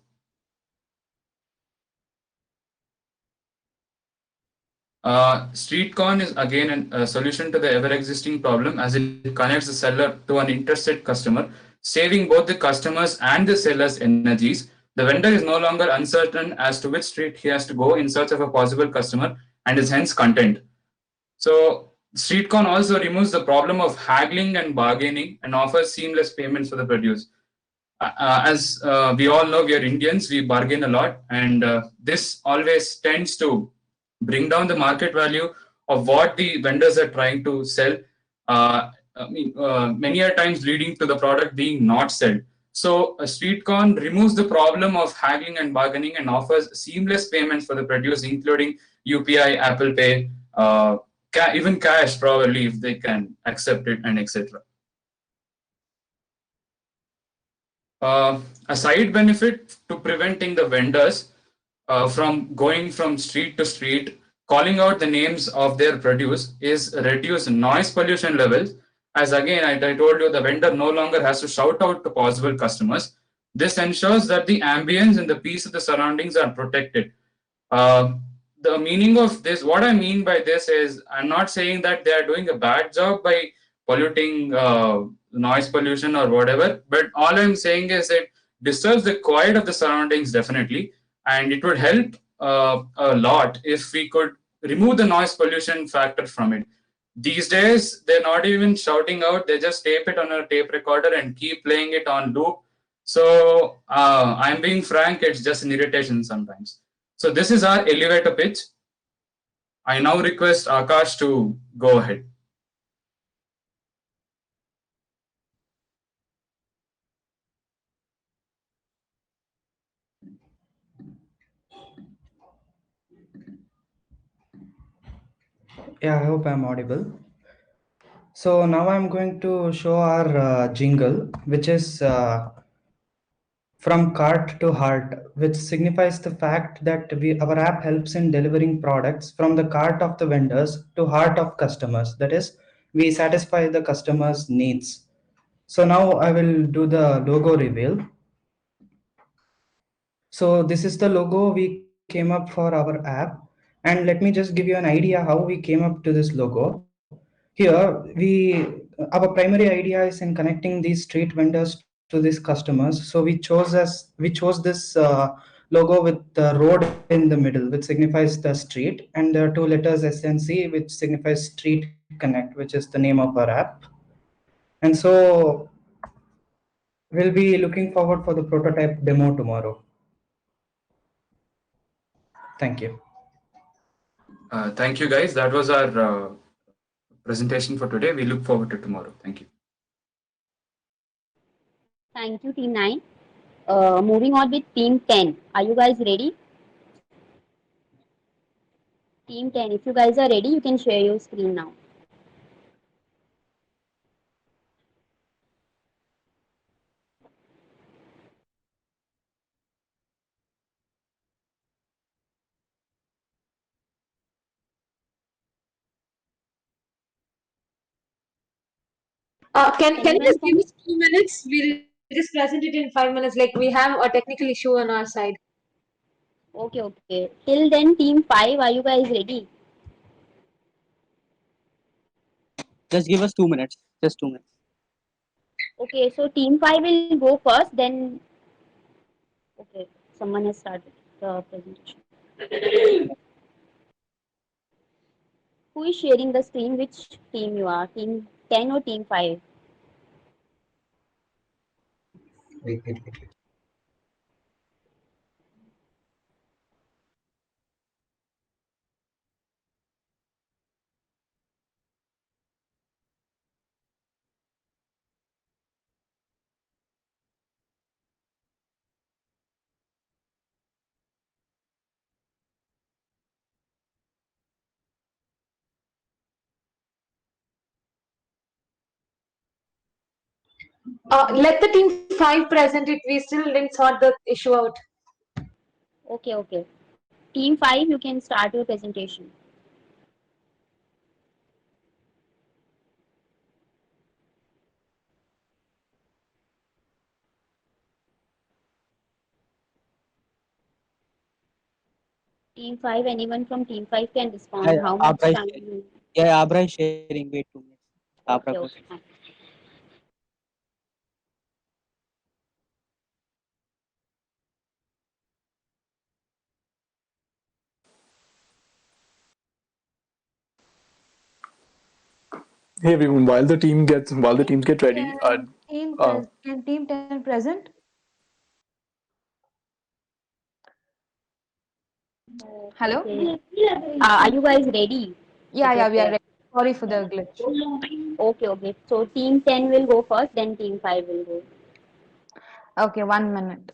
StreetCon is again a solution to the ever-existing problem, as it connects the seller to an interested customer, saving both the customers and the seller's energies. The vendor is no longer uncertain as to which street he has to go in search of a possible customer and is hence content. So StreetCon also removes the problem of haggling and bargaining and offers seamless payments for the produce. As we all know, we are Indians, we bargain a lot, and this always tends to bring down the market value of what the vendors are trying to sell. Many a times leading to the product being not sold. So a StreetCon removes the problem of haggling and bargaining and offers seamless payments for the produce, including UPI, Apple Pay, even cash probably if they can accept it, and etc. A side benefit to preventing the vendors from going from street to street, calling out the names of their produce, is reduce noise pollution levels. As again, I told you, the vendor no longer has to shout out to possible customers. This ensures that the ambience and the peace of the surroundings are protected. The meaning of this, what I mean by this is, I'm not saying that they are doing a bad job by polluting noise pollution or whatever, but all I'm saying is it disturbs the quiet of the surroundings definitely, and it would help a lot if we could remove the noise pollution factor from it. These days, they're not even shouting out, they just tape it on a tape recorder and keep playing it on loop. So I'm being frank, it's just an irritation sometimes. So this is our elevator pitch. I now request Akash to go ahead. Yeah, I hope I'm audible. So now I'm going to show our jingle, which is from cart to heart, which signifies the fact that our app helps in delivering products from the cart of the vendors to heart of customers. That is, we satisfy the customer's needs. So now I will do the logo reveal. So this is the logo we came up for our app. And let me just give you an idea how we came up to this logo. Here, our primary idea is in connecting these street vendors to these customers. So we chose this logo with the road in the middle, which signifies the street, and the two letters SNC, which signifies Street Connect, which is the name of our app. And so we'll be looking forward for the prototype demo tomorrow. Thank you. Thank you, guys. That was our presentation for today. We look forward to tomorrow. Thank you. Thank you, Team 9. Moving on with Team 10. Are you guys ready? Team 10, if you guys are ready, you can share your screen now. Can you just give us 2 minutes? We'll just present it in 5 minutes. Like we have a technical issue on our side. Okay. Till then, Team 5, are you guys ready? Just give us 2 minutes. Just 2 minutes. Okay, so Team 5 will go first, then... Okay, someone has started the presentation. Who is sharing the screen? Which team you are? Team 10 or Team 5? Wait. Let the team 5 present it. We still didn't sort the issue out. Okay. Team 5, you can start your presentation. Team 5, anyone from Team 5 can Yeah, respond. How much Abra is time sharing. you... Yeah, Abra is sharing. Wait 2 minutes. Abra Okay, goes. okay, fine. Hey everyone, while the teams get ready, Can team 10 present? Hello? Okay. Are you guys ready? Yeah, Is yeah, it we are ready. Sorry for the glitch. okay, okay. So team 10 will go first, then team 5 will go. Okay, 1 minute.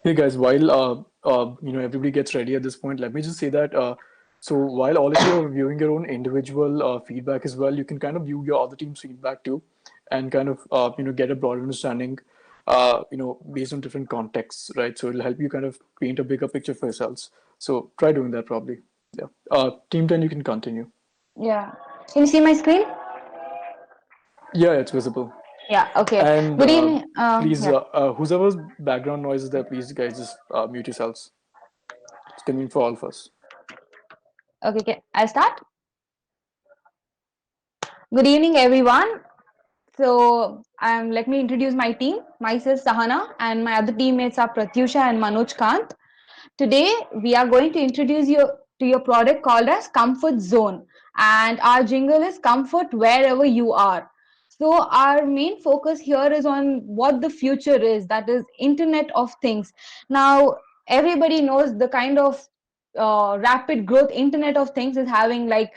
hey guys, while everybody gets ready at this point, let me just say that so while all of you are reviewing your own individual feedback as well, you can kind of view your other team's feedback too, and kind of get a broader understanding, based on different contexts, right? So it'll help you kind of paint a bigger picture for yourselves. So try doing that probably. Yeah. Team 10, you can continue. Yeah. Can you see my screen? Yeah, it's visible. Yeah, okay. And Good evening. please, Yeah. whoever's background noise is there, please, guys, just mute yourselves. It's convenient for all of us. Okay, okay. I'll start. Good evening, everyone. So, let me introduce my team. Myself, Sahana, and my other teammates are Pratyusha and Manoj Kant. Today, we are going to introduce you to your product called as Comfort Zone, and our jingle is Comfort Wherever You Are. So, our main focus here is on what the future is, that is, Internet of Things. Now, everybody knows the kind of rapid growth Internet of Things is having, like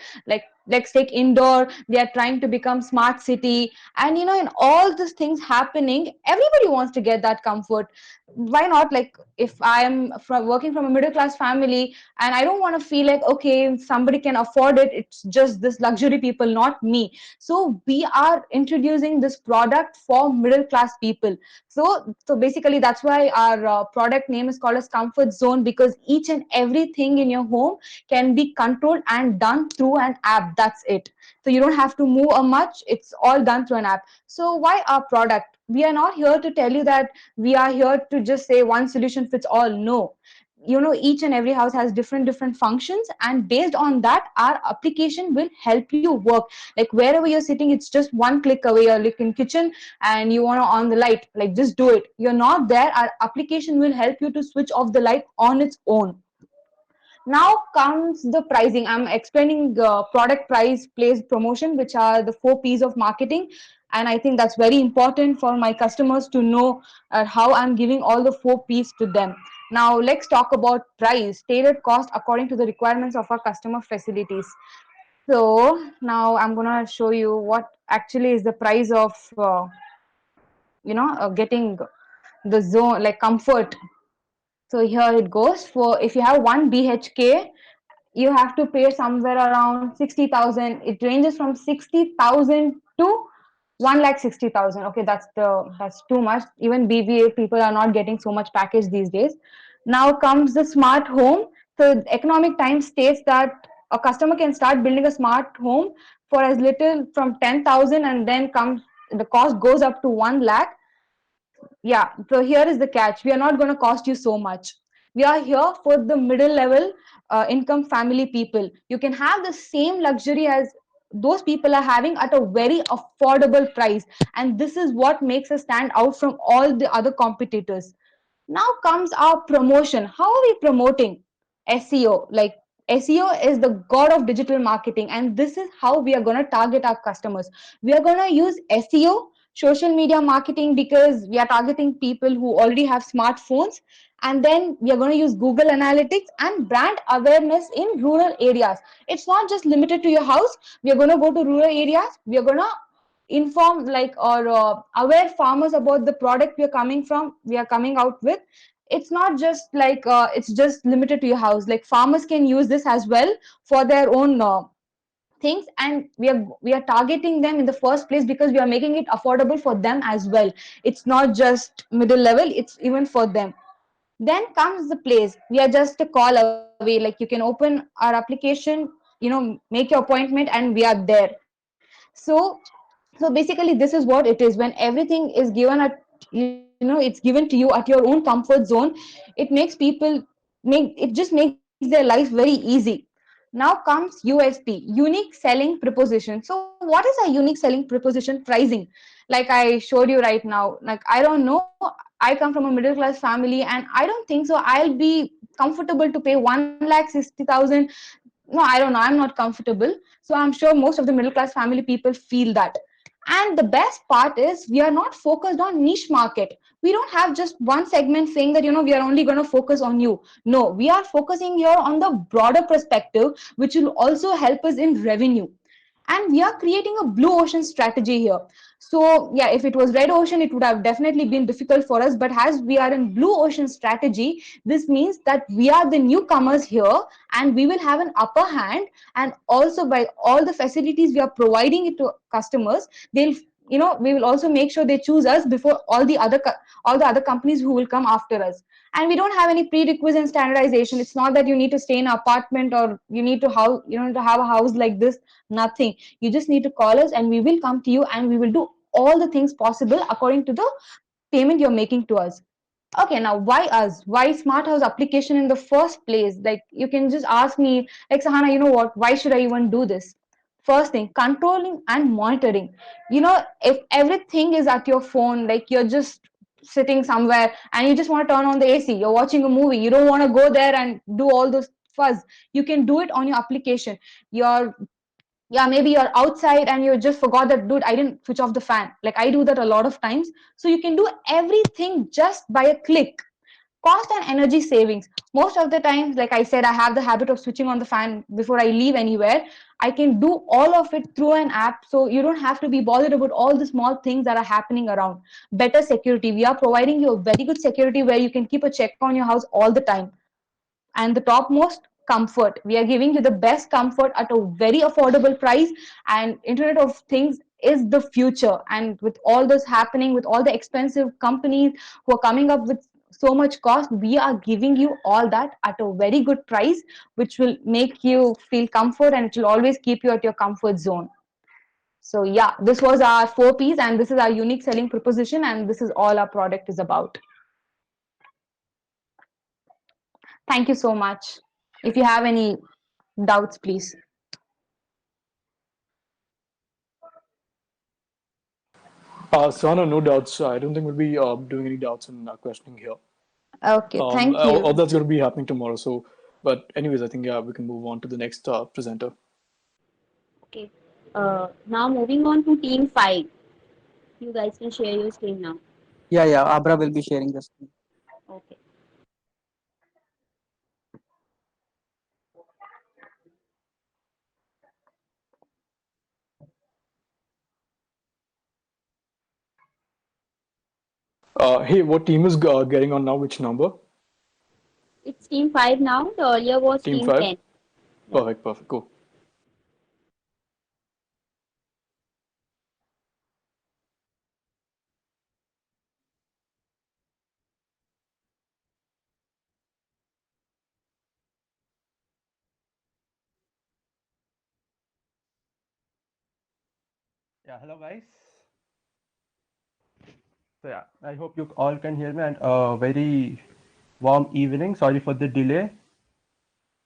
let's take indoor, they are trying to become smart city, and in all these things happening, everybody wants to get that comfort. Why not? Like, if I am working from a middle class family and I don't want to feel like, okay, somebody can afford it, it's just this luxury people, not me. So we are introducing this product for middle class people. So basically that's why our product name is called as Comfort Zone, because each and everything in your home can be controlled and done through an app. That's it. So you don't have to move a much, it's all done through an app. So why our product? We are not here to tell you that we are here to just say one solution fits all. No, each and every house has different functions, and based on that our application will help you work. Like, wherever you're sitting, it's just one click away. You're like in kitchen and you want to on the light, like, just do it. You're not there, our application will help you to switch off the light on its own. Now comes the pricing. I'm explaining product, price, place, promotion, which are the 4 P's of marketing. And I think that's very important for my customers to know how I'm giving all the 4 P's to them. Now let's talk about price, tailored cost according to the requirements of our customer facilities. So now I'm gonna show you what actually is the price of getting the zone, like, comfort. So here it goes. For if you have 1 BHK, you have to pay somewhere around 60,000. It ranges from 60,000 to 1,60,000. Okay, that's too much. Even BBA people are not getting so much package these days. Now comes the smart home. So Economic Times states that a customer can start building a smart home for as little from 10,000, and then comes the cost goes up to 1 lakh. Yeah, so here is the catch. We are not going to cost you so much. We are here for the middle level income family people. You can have the same luxury as those people are having at a very affordable price. And this is what makes us stand out from all the other competitors. Now comes our promotion. How are we promoting? SEO. Like, SEO is the god of digital marketing, and this is how we are going to target our customers. We are going to use SEO, social media marketing, because we are targeting people who already have smartphones, and then we are going to use Google Analytics and brand awareness in rural areas. It's not just limited to your house. We are going to go to rural areas. We are going to inform, like, or aware farmers about the product we are coming out with. It's not just like it's just limited to your house. Like, farmers can use this as well for their own things, and we are targeting them in the first place because we are making it affordable for them as well. It's not just middle level, it's even for them. Then comes the place. We are just a call away. Like, you can open our application, make your appointment, and we are there. So basically this is what it is. When everything is given at, it's given to you at your own comfort zone, it makes people make it just makes the life easier. their life very easy. Now comes USP, unique selling proposition. So what is a unique selling proposition? Pricing. Like I showed you right now, like I don't know, I come from a middle class family and I don't think so I'll be comfortable to pay 1,60,000. No, I don't know, I'm not comfortable. So I'm sure most of the middle class family people feel that. And the best part is we are not focused on niche market. We don't have just one segment saying that, we are only going to focus on you. No, we are focusing here on the broader perspective, which will also help us in revenue. And we are creating a blue ocean strategy here. So yeah, if it was red ocean, it would have definitely been difficult for us. But as we are in blue ocean strategy, this means that we are the newcomers here and we will have an upper hand. And also by all the facilities we are providing it to customers, they'll, we will also make sure they choose us before all the other companies who will come after us. And we don't have any prerequisite and standardization. It's not that you need to stay in an apartment or you need to have a house like this. Nothing. You just need to call us and we will come to you and we will do all the things possible according to the payment you're making to us. Okay, now why us? Why Smart House application in the first place? Like you can just ask me, like Sahana, you know what? Why should I even do this? First thing, controlling and monitoring. If everything is at your phone, like you're just sitting somewhere and you just want to turn on the AC, you're watching a movie, you don't want to go there and do all those fuzz. You can do it on your application. You're Yeah, maybe you're outside and you just forgot that, dude, I didn't switch off the fan. Like I do that a lot of times. So you can do everything just by a click. Cost and energy savings. Most of the times, like I said, I have the habit of switching on the fan before I leave anywhere. I can do all of it through an app, so you don't have to be bothered about all the small things that are happening around. Better security. We are providing you a very good security where you can keep a check on your house all the time. And the topmost, comfort. We are giving you the best comfort at a very affordable price. And Internet of Things is the future. And with all this happening, with all the expensive companies who are coming up with so much cost, we are giving you all that at a very good price, which will make you feel comfort and it will always keep you at your comfort zone. So yeah, this was our 4Ps and this is our unique selling proposition and this is all our product is about. Thank you so much. If you have any doubts, please. Sana, no doubts. I don't think we'll be doing any doubts in questioning here. Okay, thank you. All that's going to be happening tomorrow. So, but anyways, I think we can move on to the next presenter. Okay. Now moving on to team 5. You guys can share your screen now. Yeah, Abra will be sharing this. Okay. Hey, what team is getting on now? Which number? It's team 5 now. The earlier was Team team 5? 10. Perfect, cool. Yeah, hello guys. So yeah, I hope you all can hear me and very warm evening. Sorry for the delay.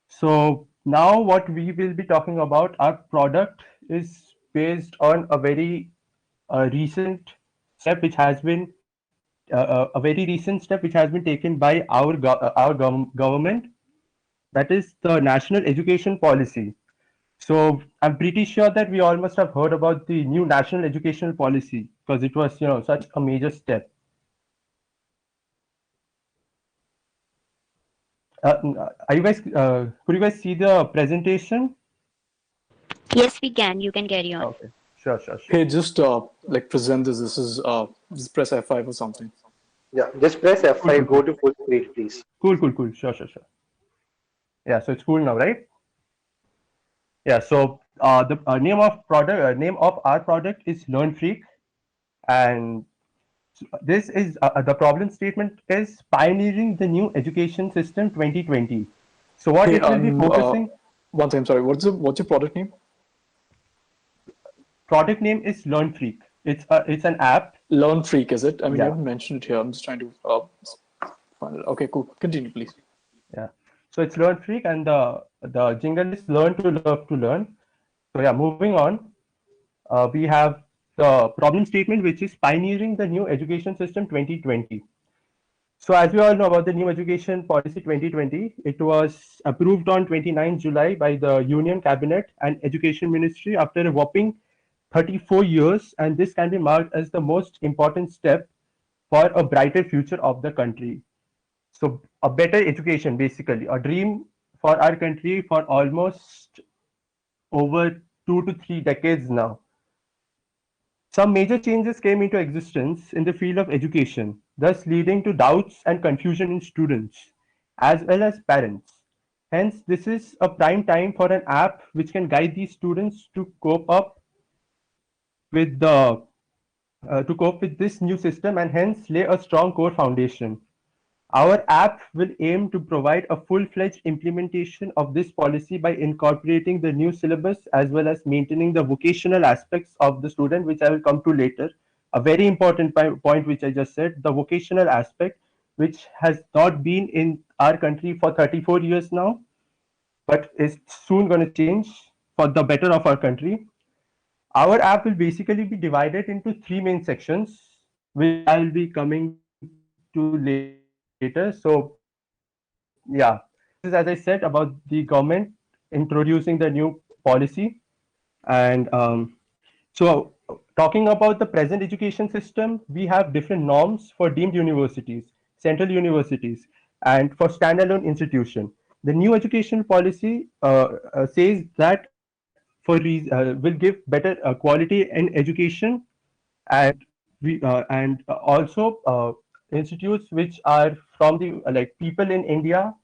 So now what we will be talking about, our product is based on a very recent step which has been a very recent step which has been taken by our government, that is the National Education Policy. So I'm pretty sure that we all must have heard about the new National Educational Policy because it was, such a major step. Are you guys? Could you guys see the presentation? Yes, we can. You can carry on. Okay, sure. Hey, just like present this. This is just press F5 or something. Yeah, just press F5. Go to full screen, please. Cool. Sure. Yeah, so it's cool now, right? Yeah. So the name of our product is LearnFreak, and this is the problem statement is pioneering the new education system 2020. So what Hey, it will be focusing. One thing, sorry. What's your product name? Product name is LearnFreak. It's an app. LearnFreak, is it? I mean, Yeah. you haven't mentioned it here. I'm just trying to find it. Okay, cool. Continue, please. Yeah. So it's Learn Freak, and the jingle is Learn to Love to Learn. So yeah, moving on, we have the problem statement, which is pioneering the new education system 2020. So as we all know about the new education policy 2020, it was approved on 29 July by the Union Cabinet and Education Ministry after a whopping 34 years, and this can be marked as the most important step for a brighter future of the country. So a better education, basically, a dream for our country for almost over 2 to 3 decades now. Some major changes came into existence in the field of education, thus leading to doubts and confusion in students as well as parents. Hence, this is a prime time for an app which can guide these students to cope up with this new system and hence lay a strong core foundation. Our app will aim to provide a full-fledged implementation of this policy by incorporating the new syllabus as well as maintaining the vocational aspects of the student, which I will come to later. A very important point which I just said, the vocational aspect, which has not been in our country for 34 years now, but is soon going to change for the better of our country. Our app will basically be divided into 3 main sections, which I'll be coming to later. So yeah, this is, as I said, about the government introducing the new policy. And so talking about the present education system, we have different norms for deemed universities, central universities, and for standalone institution. The new education policy says that will give better quality in education, and also institutes which are from the like people in India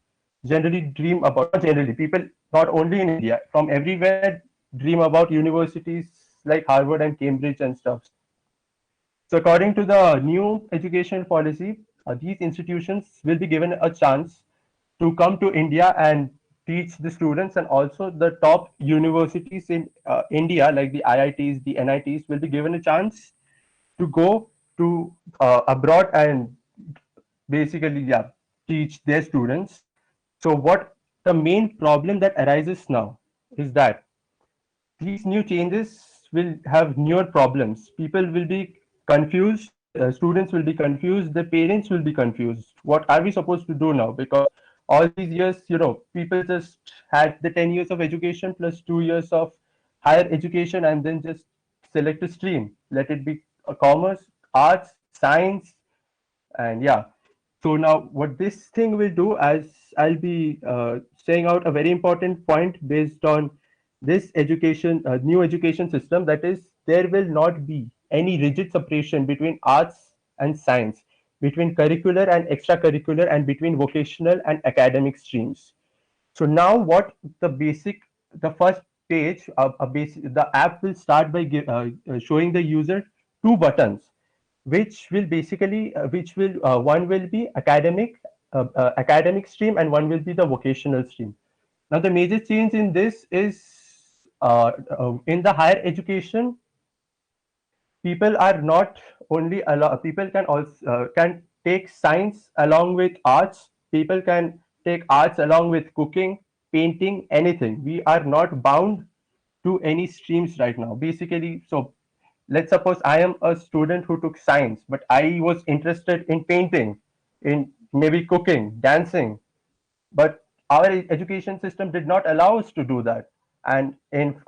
generally dream about, not generally, people not only in India, from everywhere dream about universities like Harvard and Cambridge and stuff. So according to the new education policy, these institutions will be given a chance to come to India and teach the students, and also the top universities in India like the IITs, the NITs will be given a chance to go to abroad and basically teach their students. So what the main problem that arises now is that these new changes will have newer problems. People will be confused, students will be confused, the parents will be confused. What are we supposed to do now? Because all these years, people just had the 10 years of education plus 2 years of higher education and then just select a stream. Let it be a commerce, arts, science, and yeah. So now what this thing will do, as I'll be saying out a very important point based on this new education system, that is, there will not be any rigid separation between arts and science, between curricular and extracurricular, and between vocational and academic streams. So now what the first page, the app will start by showing the user 2 buttons, which will basically, one will be academic stream and one will be the vocational stream. Now the major change in this is in the higher education, people are not only people can also can take science along with arts. People can take arts along with cooking, painting, anything. We are not bound to any streams right now. Basically, so let's suppose I am a student who took science, but I was interested in painting, in maybe cooking, dancing, but our education system did not allow us to do that. And in